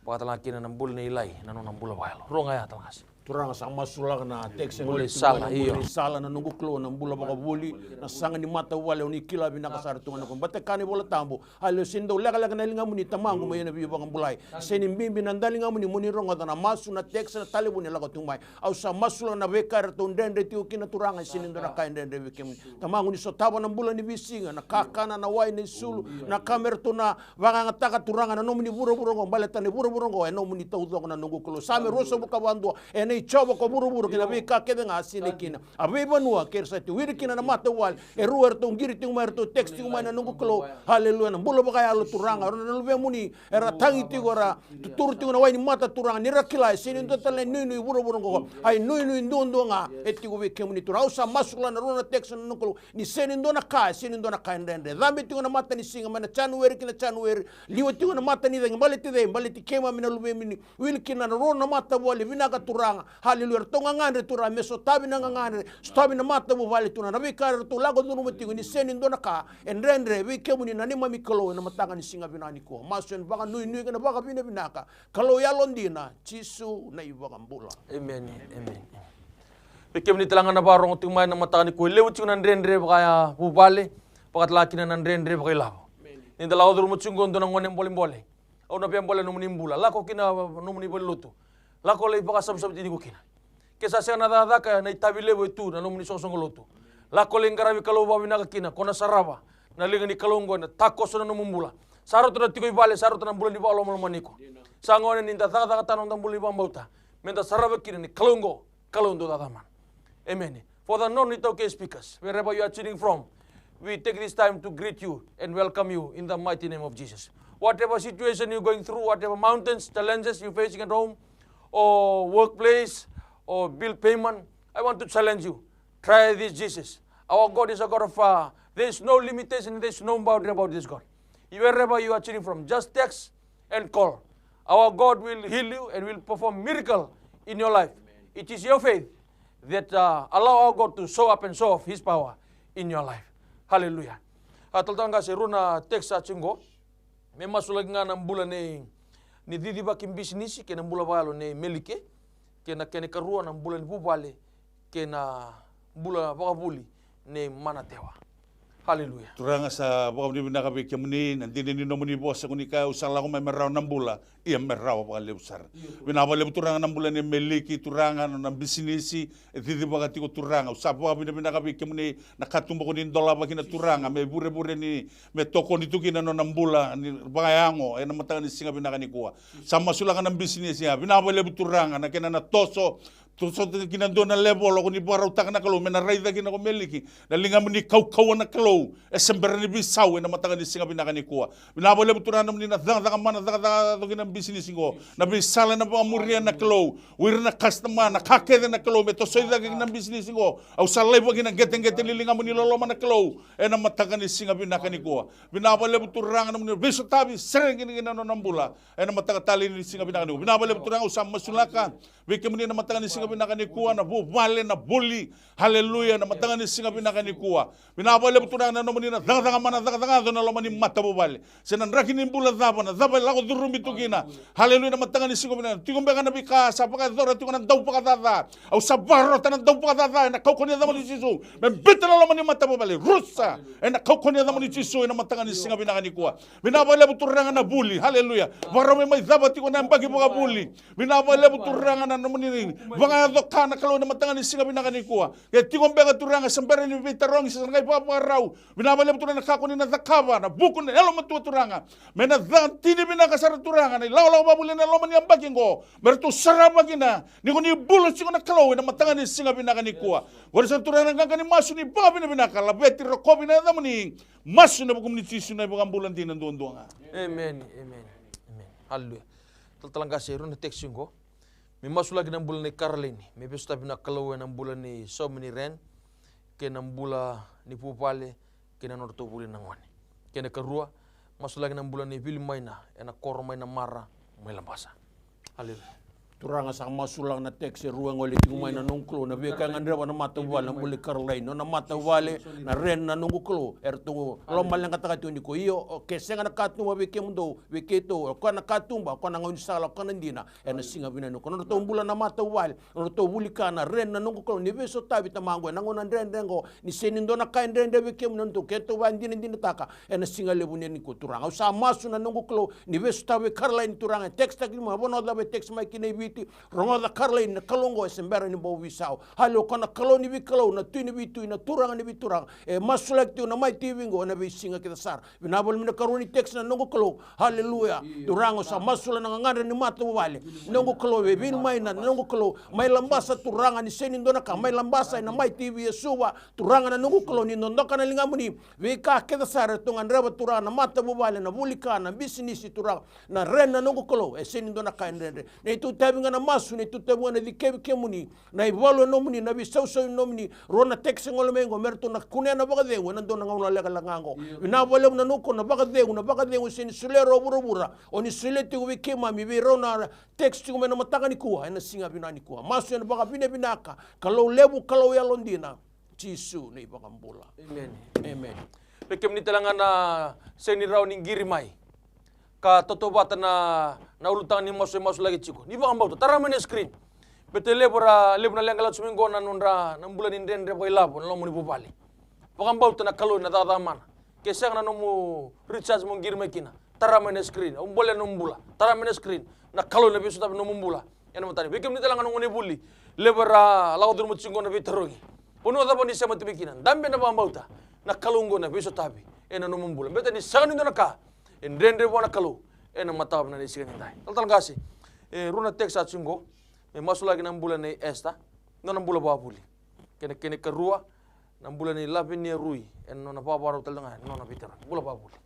S2: pagkatalang kina ng bulan ni ilay nano ng bulan bayalo ronga ya talangas
S6: turanga sang masulak na text
S2: Buli sala, iyo.
S6: sala na nungu klo na mbula baka buli na sanga ni mata wale ni kila binaka sartunga na ko bate kani bola tambo halo sindo lega na linga muni tamangu mayena bi baka bulai seni mbimbi na ndalinga muni ronga na masu na text na talibu ni laga tumai au sa masula na bekar to ndende ti ukina turanga sinindo na kain ndende wikem tamangu ni sotaba na mbula ni bisinga na kakana na wai ni sulu na kamer to na baka ngataka turanga na nomuni buro-buro ngo baletane buro-buro ngo eno muni tawdo na nungu klo same roso buka bandu ene chobo ko buru-buru kina bika kede nga sine kina abe banua kersa ti wir kina na mata wal ruer to ngiri ti umar to text ti umar na nungu klo haleluya na bulo baka yalo turanga ro na lube muni era tangi ti gora tur ti na wai ni mata turanga ni rakila sine ndo tale nui buru-buru ko ai nui ndo nga eti go be kemuni turau sa masula na ro na text na nungu klo ni sine ndo na ka ndende zambe ti na mata ni singa mana chanuer kina chanuer liwa ti na mata ni baliti kema mina lube mini wil kina na ro na mata wal vinaka turanga haleluya tonga ngandre tura meso tabi na ngandre stabi na mata mu vale tuna na bikar tu lago dunu mutingu ni seni ndona ka endrendre we kemuni na ni mami kalo na matanga ni singa binani ko masen baka nui kana baka binaka kalo ya londina Jisu na ibaka mbula
S2: amen kemuni talanga na barong tingmay na matanga ni ko lewu tingu na ndrendre baka bubale pakat laki na ndrendre baka ilaw ni dalaw duru mutsungo ndo na ngone mbole au na pembole no mbula lako kina no muni boluto lako le baka sam di ko kina kesa siya nadadaka na itabile bo itu na lumuni sosong loto lako le ngarabi kalau bawi nakakina kona saraba na linga ni kalongo na takos na mumbula. Sarot na tikoy bale, sarot na bulan di ba alo maniko. Sangone ni tata tanong ng buli bambauta. Menta sarabak kini ni kalongo tataman. Amen. For the non-Itoke speakers, wherever you are tuning from, we take this time to greet you and welcome you in the mighty name of Jesus. Whatever situation you're going through, whatever mountains, challenges you're facing at home, or workplace, or bill payment, I want to challenge you. Try this Jesus. Our God is a God of, there is no limitation, there is no boundary about this God. Wherever you are tuning from, just text and call. Our God will heal you and will perform miracle in your life. It is your faith that allow our God to show up and show off His power in your life. Hallelujah. Taltang kasi runa text sa chingo, may masulag nga ng bulan ni Didiba Kimbisnisi, kaya ng bulan balo ni Melike, kaya karuan ng bulan ni Bubale, kaya na bulan bakabuli ni Manatewa. Hallelujah.
S3: Turanga sa baka ni binakabik yung muni, nandini ni nomuni boss ako ni ka usala ko may meraw ng bula, iya meraw pa kalipsar. Binabalik turanga ng bula ni Meliki, turanga ng bisinisi, di ba kati ko turanga. Usap baka binakabik yung muni, nakatumba ko ni dola bagi na turanga, may bure-bure ni, may toko nito kinano ng bula, baka yango, ay namatagan ni singa binakanikuha. Sama sulakan ng bisinisi, binabalik turanga, na kinana toso, so kinando na level ako ni baraw tak na kalo menaray dagi na ko meliki nalinga mo ni kaukaw na kalo esember ni bisaw na mataga ni singa binakani kuha binabole butura na ni na daga man daga ginang business ko na bisala na ba murian na kalo wir na customer na kakede na kalo meto so dagi ginang business ko au salay ba ginang geteng lilinga mo ni lolo man na kalo na mataga ni singa binakani kuha binabole butura na ni biso tabi sereng ginano nambula na mataga tali ni singa binakani ko binabole butura usam masulakan wike mo ni na mataga ni singa binakanikuha na bubale na bully. Hallelujah. Na matangan ni singa binakanikuha. Binabale butura na naman na daga mana daga na laman ni mata bubale. Sinandrakin ni bula zaba na zaba lako durumi tugina. Hallelujah. Na matangan ni singa binakan. Tingong beka na bika sa pakadora tingong na daw pakadada. Au sa barro na daw pakadada na kaukonya naman ni Jisu. Membita na laman ni mata bubale. Rusa. Na kaukonya naman ni Jisu na matangan ni singa binakanikuha. Binabale butura na bully. Hallelujah. Baro may zaba tingong na bagi mga bully. Binabale butura na naman ni doka na kalo na matangan ni singa binakanikuha. Kaya tingong beka turanga sambara ni vitarong sa ngay paparaw. Binabale mo turanga kako ni nazakaba na buko na elo matuwa turanga. Mena tini binakasara turanga na law babuli na loman yang baging ko. Mertu sarap magina. Ni ko ni bulo siko na kalo na matangan ni singa binakanikuha. Wala sa turanga nga ni masu ni baka binakala beti rokobi na naman ni masu na bukum ni tisu na ibang bulan din ng duwang.
S2: Amen. Amen. Amen. Hallelujah. Talang kasi ron na text ko. May masuk lagi ng bulan ni Caroline. May beso tabi na kalawa ng bulan ni Somni Ren. Kaya ng bulan ni Pupale. Kaya ng Nortobuli ng Wani. Kaya nakarua. Masuk lagi ng bulan ni Vilmayna. E na koromay na Mara. May lambasa. Hallelujah.
S6: Turanga sa masulang na text ruang ulit umay na nungklo na beka nga ndra na matawal na muli Caroline no na matawale na ren na nungklo erto lomal lang katakatu ni ko iyo kese nga nakatuma beke mundo beketo ko nakatumba ko na ngon sala ko nandina na singa binano ko no to bulan na matawal no to bulika na ren na nungklo ni beso tabi tamango na ngon ndren dengo ni senindo na kain ndren de beke mundo keto wan din taka na singa lebunen ni ko turanga sa masu na nungklo ni beso tabi Caroline turanga text tagi mo bono da text mai kinai ronga da Caroline na kalongo sembera ni bawi sao halo kana kaloni bi kalo na tuini bi tuina turanga ni bi turanga masulak tu na mai tivingo na bi singa kita sar binabol mina karoni text na nongo kalo haleluya turango sa masula na ngare ni mata wale nongo kalo be bin mai na nongo kalo mai lambasa turanga ni senin dona ka mai lambasa na mai tv yesuwa turanga na nongo kalo ni nondoka na lingamuni we ka kita sar tungan reba turanga na mata wale na bulika na business turanga na ren na nongo kalo senin dona ka ndende na itu nga na masu ni tutebu na dikebe muni na ibalo no muni na bisau no muni rona texe ngolo mengo merto na kunya na baga dengo na dona ngona lega langango na wale na nuko na baga dengo sin sulero burubura oni suleti ubi kema mi bi rona texe ngome na mataka ni kuha na singa binani kuha masu na baga binaka kalau lebu kalau ya londina Jisu ni baga mbula amen amen
S2: Pekem ni talangan na seni raw ning girimay ka totobatan na ulutang ni masu lagi chiko. Ni ba ambau tara mane screen. Betele para lebna lengalat sumingo na nundra nang bulan indendre boy labo na muni bubali. Pakambau na kalo na tataman. Kesang na nomu recharge mo girme kina. Tara mane screen. Umbole numbula. Tara mane screen. Na kalo na bisu tabi numumbula. Yan mo tani. Bekem ni talangan ngoni buli. Lebra lawadur mo chingo na bitarogi. Puno ta poni sema tibikinan. Dambe na ba ambau ta. Na kalungo na bisu tabi. ena no mambula beta ni sanga nindo naka en rendre wana kalu ena matawab na ni sikan indai tal gasi runa teksa chungo me masula ki nambula ni esta no nambula babuli kene kerua nambula ni lapini rui en no na babaro tal nga no na bitera bula babuli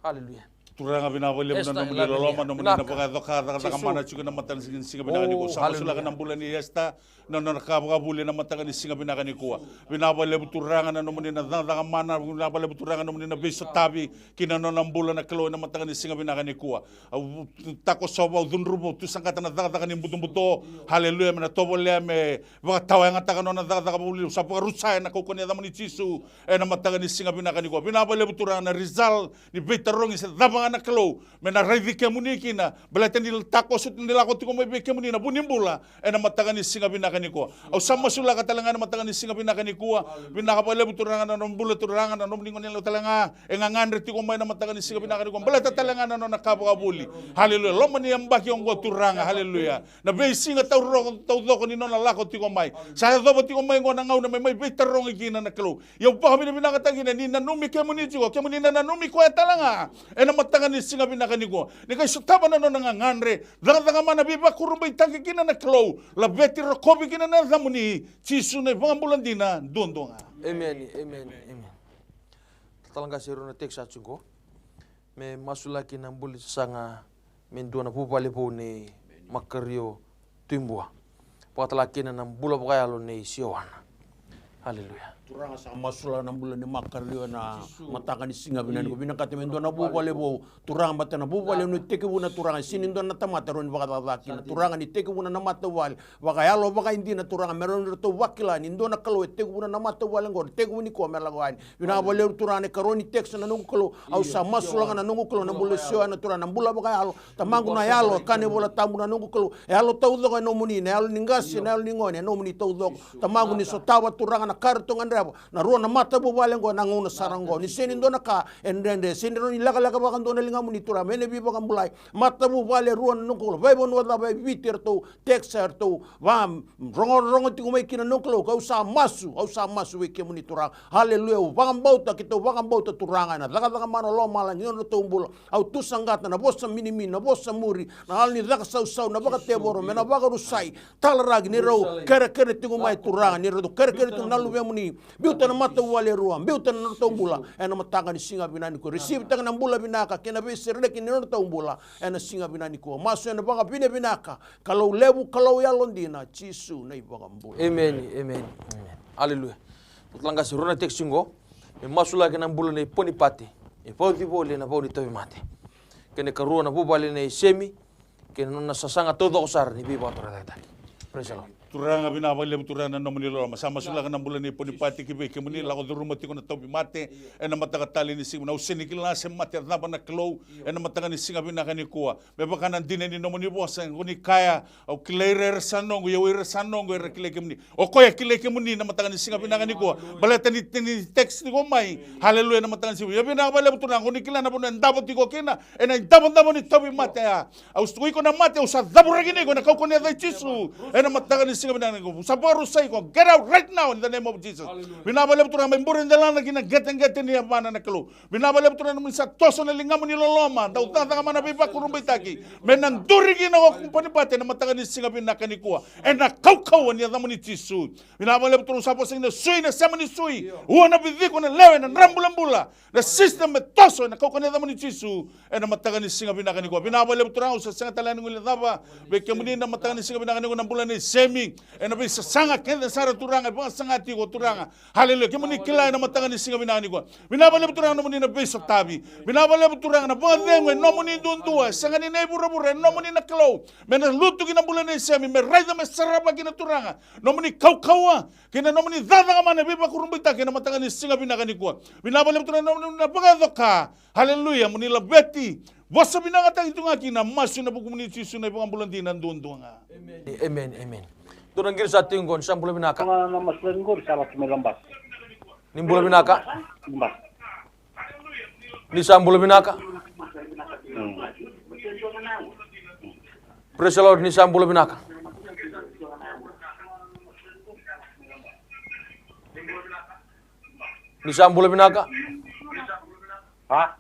S2: haleluya
S3: Turanga binawali mo na namuli loloma no muna pagkadoka daga mana chuga na matan singa binakani ko sa masula ka ng bulan ni esta no nakabuli na matan ni singa binakani ko binawali turanga na muna na daga mana binawali turanga na muna na biso tabi kinano ng bulan na kalo na matan ni singa binakani ko tako sobo dunrubo tusangkata na daga ni buto haleluya na tobole me baka tawa nga taka no na daga buli sa pagrusa na ko kunya ni Jisu na matan ni singa binakani ko binawali turanga na Rizal ni Betarong isa na kalo mena raivi kemuniki na belatan di takos nila ko tiko may kemuni na bunimbula na matagan ni singa binakani ko au sama sula ka talanga na matagan ni singa binakani ko binakapale buturangan na nombula turangan na nomningon nila talanga engangan reti ko may na matagan ni singa binakani ko belata talanga na no nakabuli haleluya lo mani ambaki ang turanga haleluya na be singa tawro tawdo ko ni no lako tiko may sa do tiko may ngo nangaw na may betarong igina na kalo yung pa kami binakatangina ni nanumi kemuni ko kemuni na nanumi ko talanga na tangan ni singa binakani ko ni kay sutaba na no nanganganre daga mana biba kurumbay tangi kina na klow la beti rokobi kina na zamuni Jisu na pangambulan dina dondonga
S2: amen talanga siro na teksa chungo me masula kina mbuli sanga mendua na pupale po ni makario timbua patala kina na bula bukayalo ni siowana haleluya
S6: turanga sa masula na bulan ni makarliwa na matakan ni singa binani ko binakati mendo na bubale bo turanga bata na bubale no teke buna turanga sinindo na tamata ron bakataki na turanga ni teke buna na matawal baka yalo baka hindi na turanga meron to wakila nindo na kalo teke buna na matawal ngor teke buni ko melagwan binabale turanga karoni teksa na nungu kalo au sa masula na nungu kalo na bulasyo na turanga bula baka yalo tamangu na yalo kane bola tamu na nungu kalo yalo tawdo ka no muni na yalo ningasi na yalo ningone no muni tawdo tamangu ni sotawa turanga na kartongan na ruo na mata bo wale ngo nanguna sarango ni seni ndo naka endende seni ro ni laga bakan ndo linga muni tura mene bi bakan bulai mata bo wale ruo nungko vai bon wala vai viter to texer to vam rongo ti kumai kina nungko ka usa masu we ke muni tura haleluya bakan bauta turanga na daga mano lo mala ni no to umbul au tu sangata na bossa minimi na bossa muri na hal ni daga sau na baka teboro mena baka rusai talarag ni ro kere ti kumai turanga ni ro kere tu nalu muni biuta na mata wale ruam biuta na tombula ena matanga ni singa binani ko receive tanga na mbula binaka kena be serle kini no tombula ena singa binani ko maso ena baka binaka kalau lebu kalau ya londina Jisu na ibaka mbula
S2: amen haleluya tutlanga sirona teksingo e masula kena mbula na poni pate e podi bole na boni tawi mate kene karua na bubale na semi kene na sasanga todo osar ni biba torata praise the Lord
S3: turanga binawali turanga no muni loloma sama sula ka ng bulan ni ponipati kibe kemuni lako durumati ko na tobi mate na matakatali ni singa na useni kila se mate na ba na klow na matanga ni singa binakani kuwa me baka nan dine ni no muni bosa ngoni kaya o kilerer sanong yo wer sanong wer kile kemuni o koya kile kemuni na matanga ni singa binakani kuwa balata ni text ni ko mai haleluya na matanga si yo binawali turanga ngoni kila na bo ndabo ti ko kena na ndabo ni tobi mate ya aus ko na mate usa dabura gini ko na ko ne da Jisu na matanga ni singa binakani ko sa rusay ko get out right now in the name of Jesus binabaleb turang may burin dalan na gina getting ni amana na kalo binabaleb turang naman sa toso na lingam ni loloma daw tata ka man biba kurumbay taki menanduri gina ko kung panipate na matagan ni singa binakani ko na kaukaw niya naman ni Jisu binabaleb turang sa posing na suy na sama ni suy uwa na bidi ko na lewe na rambulambula na system met toso na kaukaw niya naman ni Jisu na matagan ni singa binakani ko binabaleb turang sa singa talan ng ulitaba bekemuni na matagan ni singa binakani ko ng bulan ni semi na bisa sanga kenda sara turanga bang sanga ti ko turanga haleluya kemuni kilay na matanga ni singa binani ko binabale turanga no muni na beso tabi binabale turanga na bang lengwe no muni dundua sanga ni nebura no muni na klow mena lutu gina bulan ni semi me raida me saraba gina turanga no muni kaukawa kina no muni dada mana biba kurumbita kina matanga ni singa binakani ko binabale turanga no muni na bagadoka haleluya muni labeti Wasa binangata itu nga kina masu na bukumuni Jisu na ibang bulan dinan dundunga
S2: amen Turang gir sa tinggon sa bula binaka.
S7: Mga namaslenggor sa may lambas.
S2: Ni bula binaka?
S7: Lambas.
S2: Ni sa bula binaka? Praise the Lord, ni sa bula binaka. Ni sa bula binaka?
S7: Ha?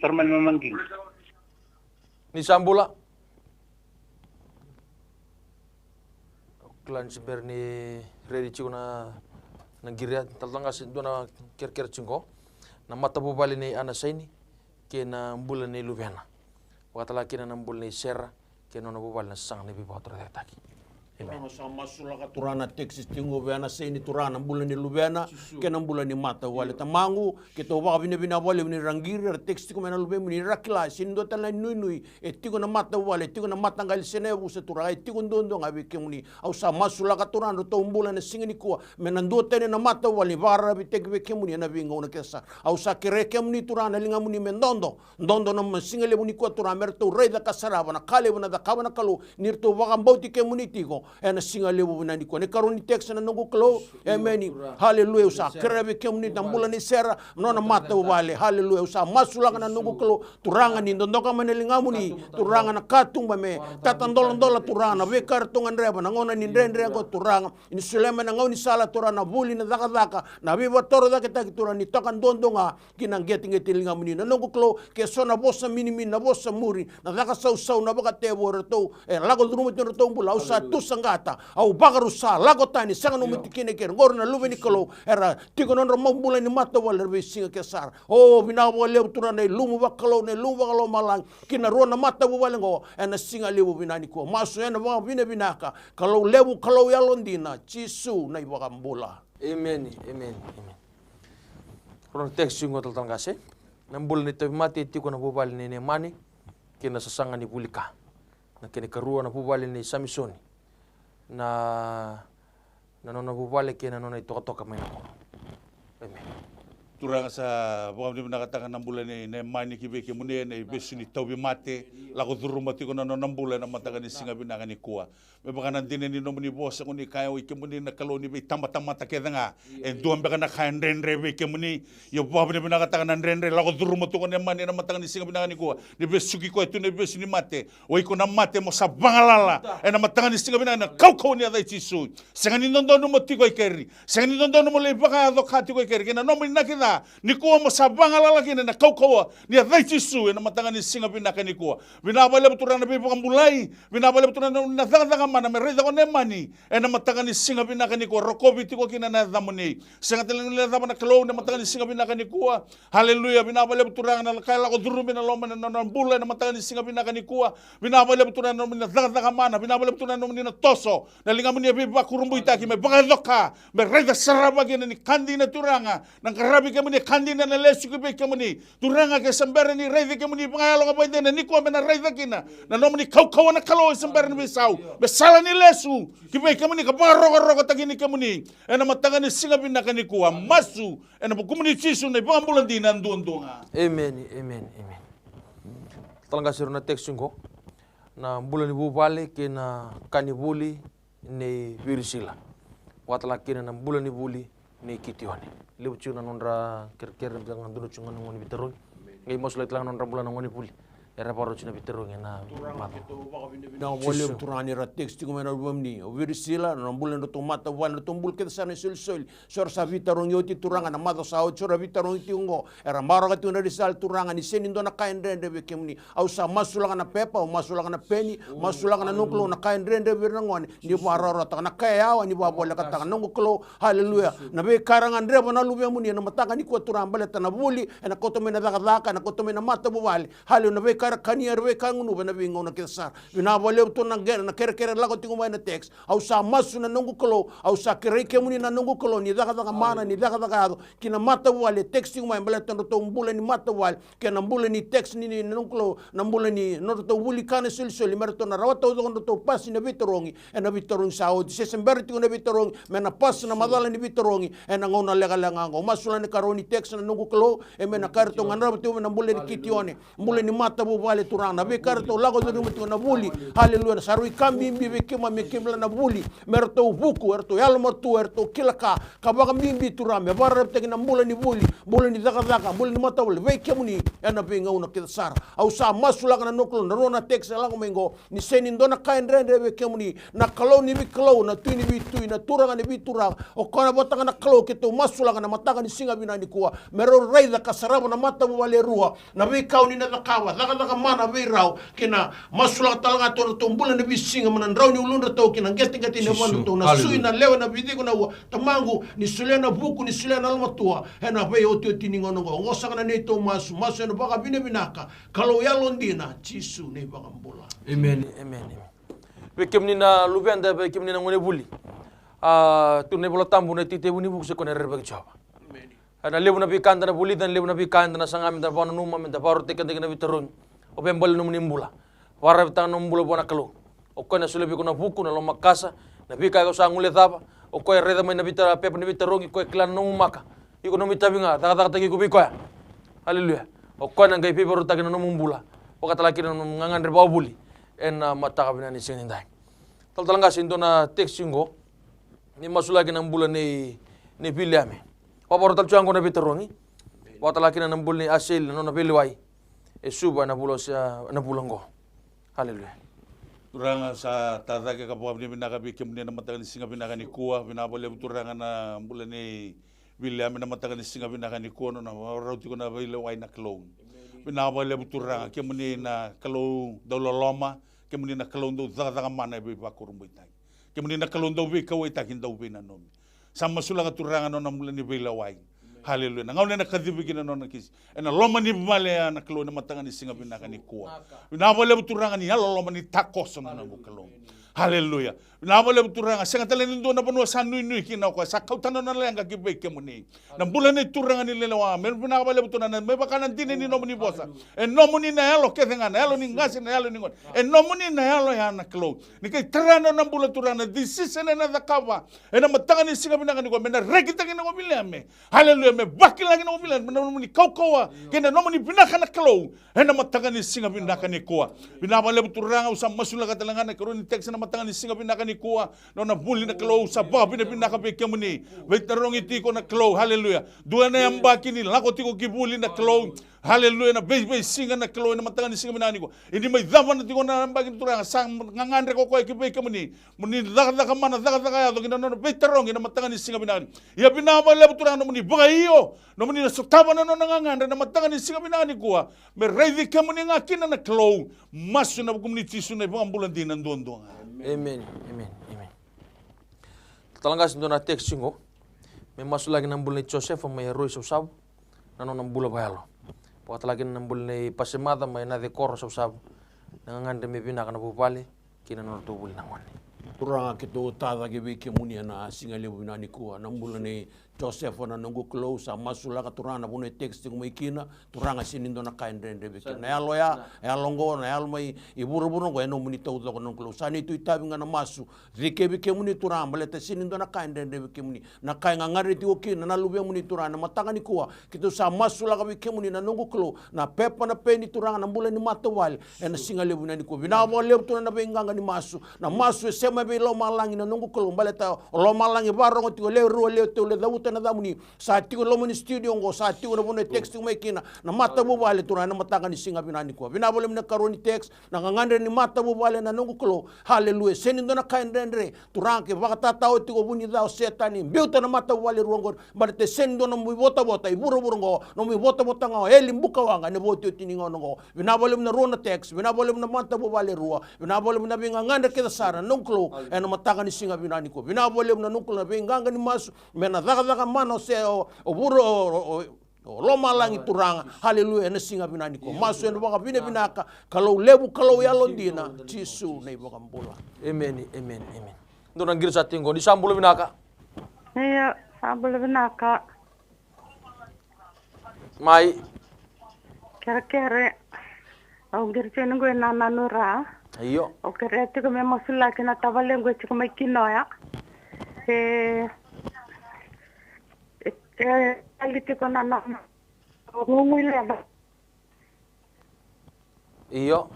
S7: Terman memangging.
S2: Ni sambula. Klan simper ni ready chico na nanggiria tatangas do na ker chingo na mata bubali ni ana saini ke na mbula ni luvena. Wakatala kina na mbula ni serra ke na bubali na sang ni bibotra taki.
S6: Amen. Sama sulaka turana Texas tingo vena seni turana bulan ni lubena kena bulan ni mata wale tamangu kita wa bina wale ni rangiri Texas ko mena lube ni rakla sindo tala nui etigo na mata wale etigo na mata ngal sene busa turana etigo ndondo ngabe kemuni au sama sulaka turana to bulan ni singini ko mena ndo tene na mata wale vara bitek kemuni na bingo na kesa au sa kere kemuni turana linga muni mendondo ndondo na singele muni ko turana merto rei da kasaraba na kale na da kabana kalu nirto wa mbauti kemuni tigo ena singa lebu bunani ko ne karoni teksa na nungu klo emeni haleluya usa krebe kemni tambula ni sera nona mata wale haleluya usa masula na nungu klo turanga ni ndondoka manelingamu ni turanga na katumba me tatandola turanga we kartungan reba na ngona ni ndendre ko turanga ni sulema na ngoni sala turana buli na daka na we watoro da kita turani ni tokan dondonga kinang geting lingamu ni na nungu klo ke sona bosa minimi na bosa muri na daka sau na baka tebo reto lago drumu reto bula usa tusang gata au bagarusa lagotani sangan umitikine ker ngor na luveni kalo era tikonon romambula ni mata wala be singa kesar o bina wale turana lumu bakalo malang kina rona mata wala ngo ena singa lebu binani ko maso ena wa binaka kalau lebu kalau yalondina cisu na ibakambula.
S2: Amen. Ron text yung ngotal tangase nambul ni tabi mati tiko na bubali ni Nemani kina sasanga ni Bulika na kinikarua na bubali ni Samisoni na nona bubale ke nona itoka may nako. Amen.
S3: Turang sa bukam di nakatakan ng bulan ni Nemani kibeke muni na ibesu ni tawbi mate lako durumati ko na ng bulan na matakan ni singa binakan ni kuwa. May baka nandine ni nomuni bosa ko ni kaya wiki muni na kaloni be tama-tama takeda nga en duwan baka na kaya renre wiki muni yo bukam di nakatakan ng renre lako durumati ko Nemani na matakan ni singa binakan ni kuwa ni besu ki ko ito ni besu ni mate o iko na mate mo sa bangalala na matakan ni singa binakan na kau ni aday chisu senga ni nondono mo tiko ikeri senga ni nondono mo le baka adokati ko ikeri kina nomuni na kita ni kuwa mo sa bangalala kina na kau ni aday chisu na matakan ni singa binakan ni kuwa binabale beturan na bibo kambulay binabale beturan na natanga mana merida ko Nemani na matakan ni singa binakan ni kuwa rokobi tiko kina na damuni senga telang nila daman na kalo na matakan ni singa binakan ni kuwa haleluya binabale beturan na kala ko durumi na loma na bula na matakan ni singa binakan ni kuwa binabale beturan na natanga mana binabale beturan na toso na lingamu ni bibo kurumbu itaki me bagadoka merida saraba kina ni kandi na turanga nang karabi kami ni kandi na lesu kibe kami ni turanga ke sambere ni reida kami ni pangalo ka pwede na ni kuwa na reida kina na nomu ni kau na kalo sambere ni bisau besala ni lesu kibe kami ni kaparogo tagini kami ni na matakan ni singa binakan ni kuwa masu na bukumu ni chisu na ipangambulan di nanduandunga.
S2: Amen. Talaga siro na text ko na bulan ni bubale kina kanibuli ni Virisila. Watala kina na bulan ni buli ni Kitione. Lebu na nondra kira-kira jangan dulu cungan ngoni biterong. Ngai mas lait lang nondra bulan ngoni buli. Era paro cina biterong na mata.
S6: Na wale turani ra text ko mena rumni Virisila na bulan to mata wan to bul kita sana sul sor sa vitarong yoti turanga na mata sa sor vitarong itingo era maraga tu na risal turanga ni senindo na kain rende be kemni au sa masulaga na pepa au masulaga na peni masulaga na nuklo na kain rende birangwan ni parara ta na kaya ni babole kata nungklo haleluya na be karangan rebo na lubya muni na mataka ni ko turambale ta na buli na koto mena daka na koto mena mata bubali haleluya na be kania rwe kangunu bana bingo na kisar binabale to na ger na kere lago tingo na text au sa masu na nungu kolo au sa kere kemuni na nungu kolo ni daga mana ni daga ado kina mata wale text tingo mbele to mbule ni mata wale kena mbule ni text ni nungu kolo na mbule ni no to wuli kana sul merto na rawata to pas na bitorongi na bitorongi sa o se sember tingo na bitorongi mena pas na madala ni bitorongi na ngona lega ngo masula ni karoni text na nungu kolo mena karto ngana to na mbule ni Kitione mbule ni mata bu vale turang na be karto lago do mutu na buli haleluya na sarui kambi mbi be kema me kemla na buli merto buku erto yalo martu erto kilaka kabaka mbi turang me barap tegi na mbula ni buli ni daka mbula ni mata buli be kemuni ena be ngauna kita sara au sa masula kana noklo na rona text lago mengo ni senin dona kain rende be kemuni na kalau ni bi kalau na tuini bi tui na turanga ni bi turang o kana botanga na kalau kito masula kana mataka ni singa binani kuwa mero raida kasarabo na mata bu vale rua na be kauni na dakawa daka mana be rau kina masula talanga to tumbula ni bi singa mana rau ni ulunda to kina geti ne wandu to na sui na lewa na bidigo na tamangu ni sulena buku ni sulena almatua hena be oti ni ngono ngosa kana ne to masu na baka bine binaka kalau ya londina cisu ne baka mbula
S2: amen be kemni na lubenda be kemni na ngone buli tu ne bola tambu ne tite buni buku se kone rebe jawa ana lebu na bi kanda na buli dan lebu na bi kanda na sangam da bana numa men da baru tekan na bitarun o bembal num nimbula wara bitang numbula bona kalu o kone sule bi kuna buku na lo makasa na bi ka sa ngule daba o ko reda mai na bitara pep na bitarungi ko klan no maka iko no mitabinga ta tagi ko bi ko haleluya o kone ngai pi baru tagi no mumbula o kata laki no ngangan reba buli en mata ka binani sing ndai tal talanga sindo na textingo ni masula ki nambula ni biliame wa baru tal chuango na bitarungi wa talaki na nambul ni asil no na biliwai e suba na bulo sa na bulango haleluya
S3: turanga sa tata ke kapwa ni binaka bikim ni na matakan singa binaka ni kuwa binabole turanga na mbula ni William na matakan singa binaka ni kuwa no na rauti ko na bilawai na klong binabole turanga ke muni na kalau dauloloma ke muni na kalau do zaga mana be bakurum bitai ke muni na kalau do be kawai takin do be na nomi sama sulanga turanga no na mbula ni bilawai haleluya na ngaune na kadhibi na nona kisi ena loma ni male na kalo na matanga ni singa binaka ni kuwa binabole turanga ni halo loma ni takos na bukalo haleluya binabole turanga senga tele ni do na banua sanui nui kina ko sakau tana na lenga ki be kemuni na mbula ni turanga ni lelewa men binabole turanga me bakana dini ni nomuni bosa en nomuni na halo ke na halo ni ngasi na halo ni ngon en nomuni na halo ya na kalo ni kai terana na mbula turanga disisene na dakava ena matanga ni singa binaka ni ko mena rekita kina ko bilame haleluya me baki lagi na mobilan meni kaukawa kena nomoni binaka na kalau hena matanga ni singa binaka ni kuwa binabale turanga usam masula katalanga na karuni teks na matanga ni singa binaka ni kuwa no na buli na kalau sabah binaka be kemuni vetarong itiko na kalau haleluya dua na yang baki ni lako tiko kibuli na kalau haleluya na be singa na kalau na matanga ni singa binaka ni kuwa ini mai dava na tiko na baki turanga sang ngangandre ko ko kibe kemuni muni daga mana daga ya do kina no vetarong na matanga ni singa binaka ya binabale turanga no muni iyo no muni sotaba no nganganda na matanga ni singa binani kuwa me reidi kemuni ngakina na klow masu na community su na ambulan din ndondo
S2: amen talanga sindo na textingo me masu lagi nambul ni Joseph may roi sab na no nambula bayalo po lagi nambul ni pasemada may na dekor sab nganganda me binaka na bupali kina no tubul na ngani
S6: turanga kito tada ke be kemuni na singa lebu binani kuwa nambula ni Joseph na nungu close a masula ka turana bune texting mo ikina turanga sinindo na kain rende beke na yalo ya longo na yalo mai iburu-buru ko eno muni tau ko nung close ani tu itabi nga na masu rike beke muni turanga balete sinindo na kain rende beke muni na kain ngari ti okina na lube muni turana matanga ni kuwa kito sa masula ka beke muni na nungu close na pepa na peni turanga na mbula ni matawal ena singa lebu na ni kuwa binawa lebu turana be nganga ni masu na masu sema be lo malangi na nungu close baleta lo malangi baro ti le ro le to le dauta na damuni sa tiko lo muni studio ngo sa tiko na bune texting mai kina na mata mo bale turana na matanga ni singa binani ko binabole na karoni text na ngangandre ni mata mo bale na nungu klo haleluya senindo na kain rendre turanke bakata tao tiko buni dao setani biuta na mata mo bale ruangor barte sendo no mu bota iburo ngo no mu bota ngo eli mbuka wanga ne boto tiningo ngo binabole na rona text binabole na mata mo bale ruwa binabole na binga ngandre kita sara nungu klo eno matanga ni singa binani ko binabole na nungu na binga ngani masu mena daga mano se o buro loma langi turanga haleluya na singa binani ko masu eno baka binaka kalau lebu kalau ya londina jisu nei baka mbola
S2: amen ndo na ngir sa tingo di sambulo binaka
S5: iya sambulo binaka
S2: mai
S5: kere au ngir chengo na nanura
S2: ayo
S5: o kere tiko me masula kina tavalengo chiko mai kinoya aliti ko na ngungui leba
S2: Iyo.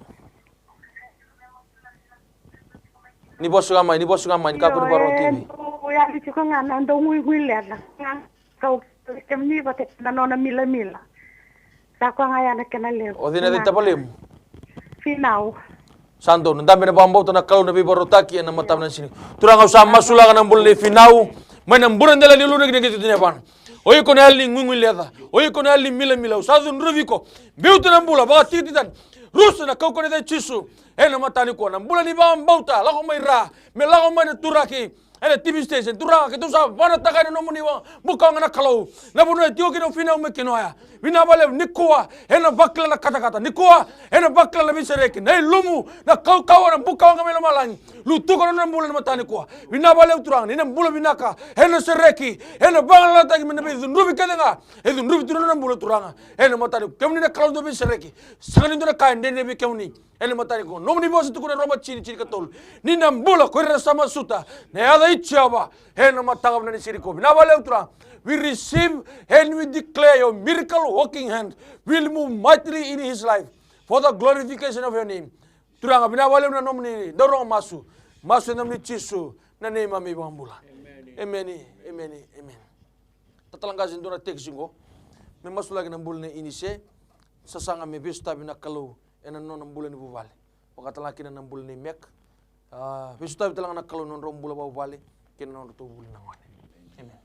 S2: Ni bos ngamai ni kapur baro TV.
S5: Ya di juga ngana ndo ngui lela. Kau kemni bate na nona mila. Sa kwa ngaya na kena le.
S2: O dina di tapalem.
S5: Finau.
S2: Santo, ndambe na bambau na kalau na bibaro taki na matam na sini. Turang usah masula kana bulle finau. Mana buran dela ni luna gitu dunia pan. Oye ko na ali ngui leda. Oye ko na ali mila. Usadu nruviko. Biutu na bula baga tititan. Rusa na kau ko na chisu. Ena matani ko na bula ni bambau ta. Lako mai ra. Me lako mai turaki. Ena TV station turang ke tu sa bana takane no muni wa buka ngana kalau na bunu tio kino fina me kino ya vina bale nikoa ena bakla na kata nikoa ena bakla la bisereke na lumu na kau na buka ngame malangi lu tu kono na bulan matani ko vina bale turang ni na bula vinaka ena sereki ena bangla tagi mena be ndubi kenga edu ndubi turang na bula turanga ena matani kemni na kalau do bisereki sangani do na kainde ne be kemni ena matani ko no muni bosu tukuna roba chini katol ni na bula ko sama suta na ada ichaba ena matagam na ni siriko vina bale turang. We receive and we declare your miracle working hand will move mightily in his life for the glorification of your name. Turang binawale na nomni dorong masu namni chisu na name ami bambula. Amen. Tatalanggasin do na textingo. May masu lagi ng bulan ni inise sasanga may bista binakalu ena no ng bulan ni bubale. Pagkatalaki na ng bulan ni mek. Bista bitalang nakalu non rom bulan bubale kinon to bulan ng Amen.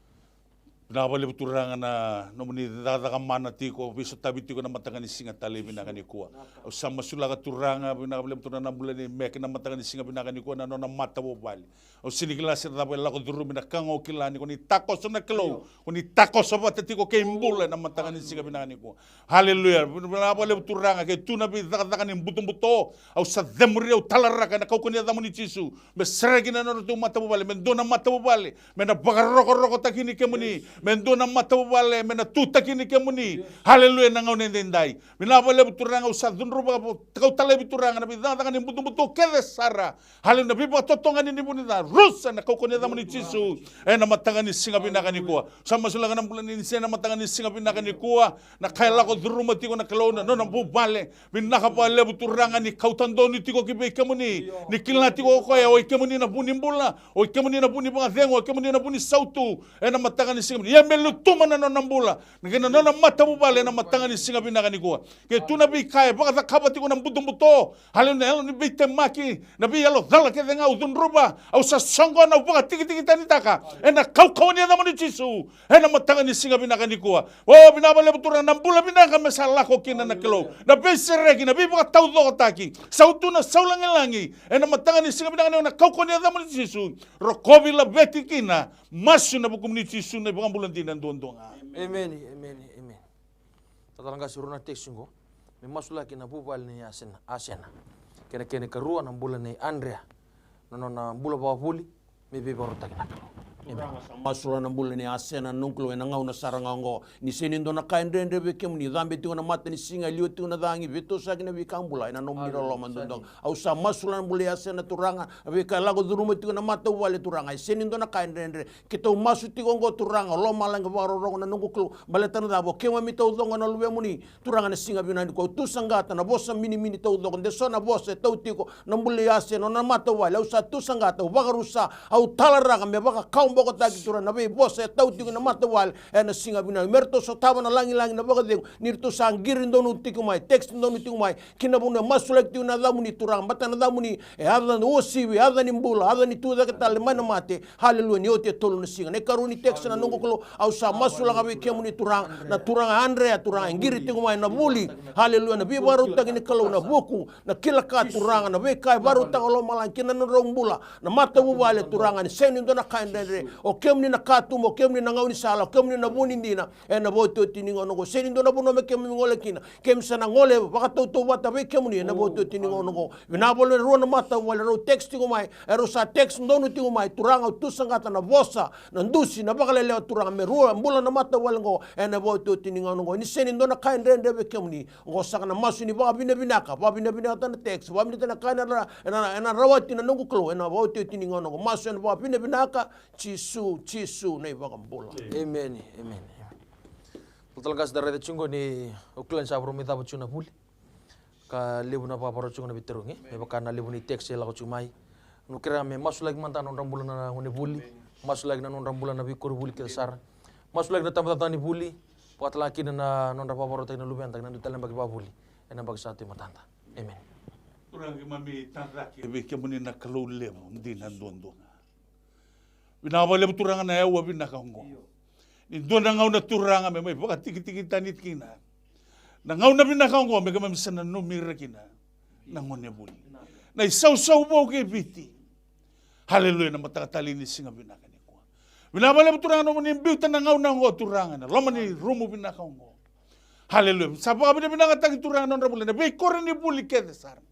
S3: Pinabali buturanga na nomuni dada mana tiko biso tabi tiko na matangani singa tali binakani kuwa. Au sama sulaga turanga pinabali buturanga na bulani mek na matangani singa binakani kuwa na nona mata bobali. Au sinigila sir dabe lako duru binakango kilani ko ni takos na kilo ko ni takos ba tiko ke imbula na matangani singa binakani kuwa. Haleluya. Pinabali buturanga ke tuna bi dada ni buto au sa demuri au talaraka na kau ko ni damuni chisu. Besregi na no tu mata bobali mendona mata bobali mena bagaroko takini kemuni mendo na mata bale mena tuta kini kemuni haleluya na ngau nendai minabale buturanga usad dunruba kau tale buturanga na bidanga ni butu kede sara haleluya bibo totonga ni bunida rusa na kau koneda muni chisu na matanga ni singa binaka ni kuwa sama sulanga na bulan ni sena matanga ni singa binaka ni kuwa na kaila ko duruma tiko na kalona no na bubale binaka bale buturanga ni kau tandoni tiko kibe kemuni ni kilna tiko ko ya oi kemuni na bunimbula oi kemuni na buni bangadengo oi kemuni na buni sautu na matanga ni singa ya melutuma na nambula ngena na mata bubale na matanga ni singa binaka ni kuwa ke tuna bi kai baka kabati ko na buto haleluya ni bite maki na bi yalo dala ke denga udunruba au sa songo na baka tiki tani taka na kau ni na moni chisu na matanga ni singa binaka ni kuwa o binabale butura nambula binaka mesala ko kina na kilo na beseregi na bi baka tau do taki sautu na saulangelangi na matanga ni singa binaka na kau ni na moni chisu rokobi la beti kina masu na bukum ni chisu na bukan bulan tinan dondonga.
S2: Amen. Tatalangga suruna textingo. May masula kina bubal ni Asena. Kena karuan ang bulan ni Andrea. Nono na bula bawapuli. May bibaro tagina.
S6: Masura na bulan ni Asena nungklo na ngau na sarangango ni senindo na kaindende bekem ni dambe tingo na mata ni singa liu tingo na dangi beto sa kina bikang bulai na nomi rolo mandondong au sa masura na bulan Asena turanga bika lago duruma tingo na mata wale turanga senindo na kaindende kita masu tingo ngo turanga lo malang baro rongo na nungklo baletan da bo kema mi tau dongo na luwe muni turanga na singa binani ko tu sangata na bosa mini tau dongo de sona bosa tau tiko na bulan Asena na mata wale au sa tu sangata bagarusa au talaranga me baka kaum boko tagi turan na be bosa tau tigo na mata wal na singa bina merto so tama na langi na baka dego nirto sangir ndonu tigo mai text ndonu tigo mai kina buna masulek tigo na damuni turang bata na damuni ada no osiwi ada ni mbula ada ni tuda ketal mana mate haleluya ni ote tolu na singa ne karuni text na nongo kolo au sa masula ngabe kemuni turang na turang Andrea turang ngiri tigo mai na buli haleluya na be baru tagi ni kalau na boku na kilaka turang na be kai baru tangolo malang kina no rombula na mata wale turang ni seni ndona kaindere o kemni na katum o kemni na ngauni sala o kemni na buni ndina na boto tiningo no seni ndo na buno me kemni ngole kina kemsa na ngole baka to wata be kemni na boto tiningo no vina bolo ro na mata wala ro text ngo mai ero sa text ndo no tingo mai turanga tu sangata na bosa na ndusi na baka lele turanga me ro mbula na mata wala ngo na boto tiningo no ni seni ndo na kainde be kemni ngo saka na masu ni baka binaka na text ba binata na kana na rawati na nungu klo na boto tiningo no masu na baka binaka Chisu na ibang bola.
S2: Amen. Talaga sa darete chungo ni uklan sa bromita po chuna puli. ka lebu na paparo chunga na biterungi me bakana lebu ni text la ko chumai nukira me masu lagi mantan on rambulan na ngone buli masu lagi na non rambulan na bikor buli ke sar masu lagi na tamata tani buli pat laki na non rapaparo tani luben tani na bagi babuli ena bagi satu matanta amen
S3: Turang mami tanraki be kemuni na kalau lebu ndi na ndondonga binawa lebu turanga na ewa binakaongo ni dona ngau na turanga me mai baka tiki tanit kina na ngau na binakaongo me kama misana no mira kina na ngone buli na isau bo ke biti haleluya na matakatali ni singa binakani ko binawa lebu turanga no ni biuta na ngau na ngo turanga na loma ni rumu binakaongo haleluya sapa bina binakatagi turanga non rabuli na be korni buli ke desar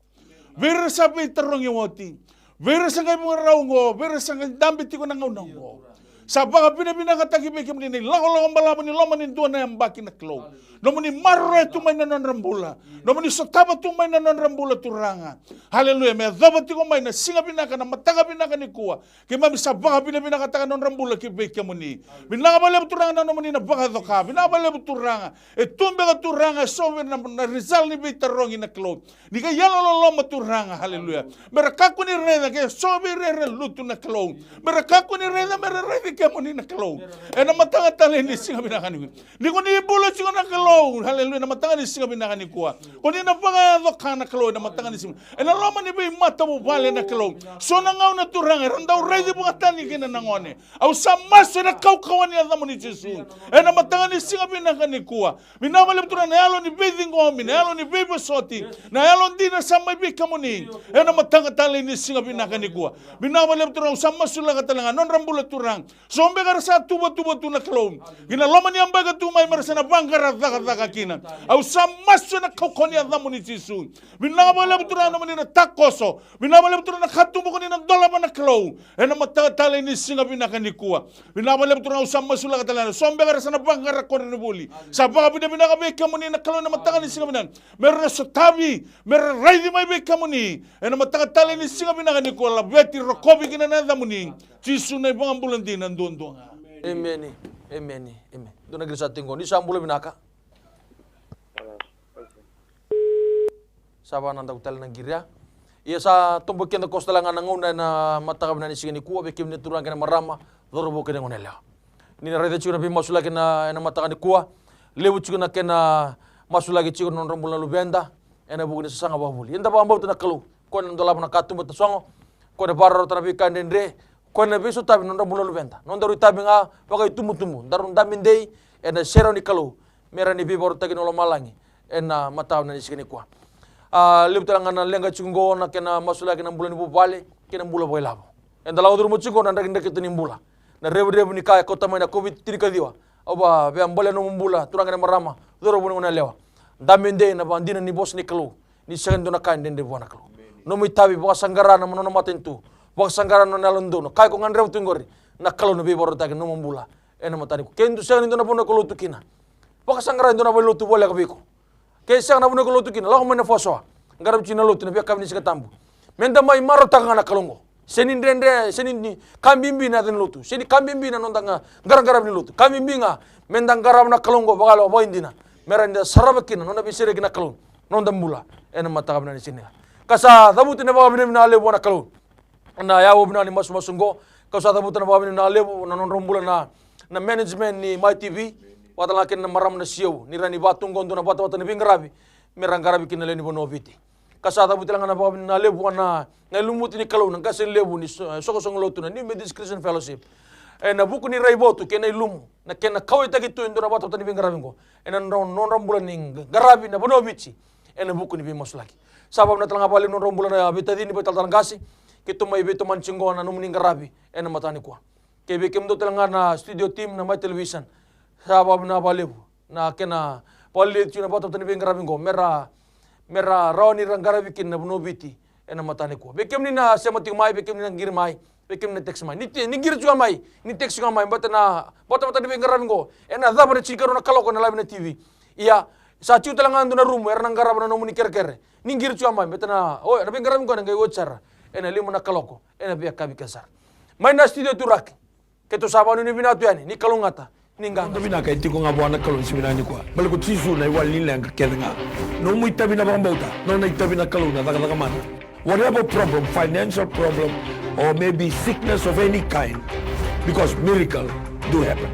S3: Vera sabi terong yung oti. Vera sa ngay mga raungo. Vera sa ngay dambit ko nang unango. Sa baka pinabinakatagi may kami ni lako malaman ni laman ni doon na yung baki na klaw. Naman ni marre tumay na non rambula. Naman ni sotaba tumay na non rambula turanga. Haleluya. May dapat ko may na singa binaka na mataga binaka ni kuwa. Kaya mami sa baka pinabinakataga non rambula kibay kamo ni. Binakabalab turanga na naman ni na baka doka. Binakabalab turanga. E tumbe ka turanga so na rizal ni bitarong ina klaw. Ni kaya lolo maturanga. Haleluya. Merakaku ni reda kaya so re luto na klaw. Merakaku ni reda mereredi kamo ni na klaw. E na mataga tali ni singa binaka ni. Ni ko ni ibulo singa na klaw. Haleluya na matanga ni singa binakani kuwa. Kuni na banga doka na kalo na matanga ni singa. E na loma ni bay mata mo bale na kalo. So na ngau na turanga randaw ready bunga tani kina nangone. Au samaso na kaukawan ni adamo ni Jesus. E na matanga ni singa binakani kuwa. Minawale turanga na yalo ni bathing gomi, na yalo ni baby soti, na yalo di na samay bikamuni. E na matanga tali ni singa binakani kuwa. Minawale turanga samaso la katalanga non rambula turang. So ombe karasa tuba tu na kalo. Gina loma ni ambaga tumay marasa na bangara daga kina au samaso na kokoni adhamu ni Jesus binabala butura na manina takoso binabala butura na khatumo ko ni na dola na klaw ena matatale ni singa binakani kuwa binabala butura au samaso la katala sombe gara sana bangara ko ni boli sa baka binaka be kamuni na klaw na matanga ni singa binan merna sotabi merna raidi mai be kamuni ena matatale ni singa binakani kuwa la beti rokobi kina na adhamu ni Jesus na ibang ambulandi na ndondonga
S2: amen dona grisa tingo ni sambula binaka Saba nanda utal nang girya. Iya sa tumbok kena kostalangan nanguna na mataka na nisingani kuwa bekim ni turang kena marama dorobo kena ngonela. Ni na rede chuna bi masula kena na mataka ni kuwa. Lewu chuna kena masula ki chuna non rambula lubenda. Ena buku ni sanga babuli. Enda ba ambau tana kalu. Ko na ndola na katumba tasongo. Ko na barro tana bi kandendre. Ko na biso tabi non rambula lubenda. Non daru tabi nga pakai tumu. Darun damindei ena sero ni kalu. Mera ni bi baru tagi nolong malangi. Ena mataw na nisingani kuwa. Libu talangan na lenga chungo na kena masula kena bulan ibu bale kena bula boy labo. Enda lawa duru chungo na ndakin ndakin tuni bula. Na rebu ni kaya kota mai na covid tirika diwa. Oba be ambole no mbula turang kena marama duru bunu na lewa. Damende na bandina ni bos ni kelu. Ni segundo na kain dende buana kelu. No mi tabi baka sanggara na manono matentu. Baka sanggara no nalondo no kaya ko ngan rebu tungori. Na kelu no be boro takin no mbula. Ena matani ko. Kendu segundo na buno kelu tukina. Baka sanggara ndo na bolu tu boleh kabiko. Kaya siya na buno lutu kina, lako man na foso, ngarap china lutu na biya kami ni sikatambu. Menda may marotang na kalongo. Senin kambimbi na din lutu. Seni kambimbi na nondang garang-garang ni lutu. Kambimbi nga mendang garap na kalongo bakal apa hindi na. Meron na sarabakina nonda bisire kina kalong. Nondang mula. Ena matakap na ni sini. Kasa tabutin na baka binibina alebo na kalong. Na yawo bina ni masunggo. Kasa tabutin na baka binibina alebo na nonrombula na management ni MyTV. Watalakin na maram na siyaw, nirani batong gondo na bata ni Bingarabi, merang garabi kinaleni bonoviti. Kasata buti lang na baka na lebu na lumuti ni kalaw ng kasi lebu ni sokosong loto na New Methodist Christian Fellowship. Na buku ni Raiboto kena ilumu na kena kawai tagito indo na bata ni Bingarabi ko. Na non rambulan ning garabi na bonoviti. Na buku ni Bimos lagi. Sabab na talang apalin non rambulan na bitadin ni betal talang kasi kito may bito manchingo na numuning garabi. Na matani ko. Kaya bikim do talang na studio team na may television. Sabab na balibu na kena palit chuna bata tani Bingarabi ko mera rawani rangarabi kin na bonobiti ena matani ko bekem ni na semati mai bekem ni ngir mai bekem ni text mai ni ngir juga mai ni text juga mai bata ni Bingarabi ko ena dabare chikaro na kalo ko na live na TV iya sa chu talangan do na room er nangarab na no muni kerkere ni ngir juga mai bata na o na Bingarabi ko na ngai wochara ena limo na kalo ko ena biya kabi kasar mai na studio turak keto sabanu ni binatu yani ni kalongata Ningang.
S1: Tabi na kay tiko nga buwan na kalon siminani kwa. Balik ko tisu na iwalin lang kakeda nga. No mo itabi na bang bauta. No na itabi na kalon na taka mana. Whatever problem, financial problem, or maybe sickness of any kind, because miracle do happen.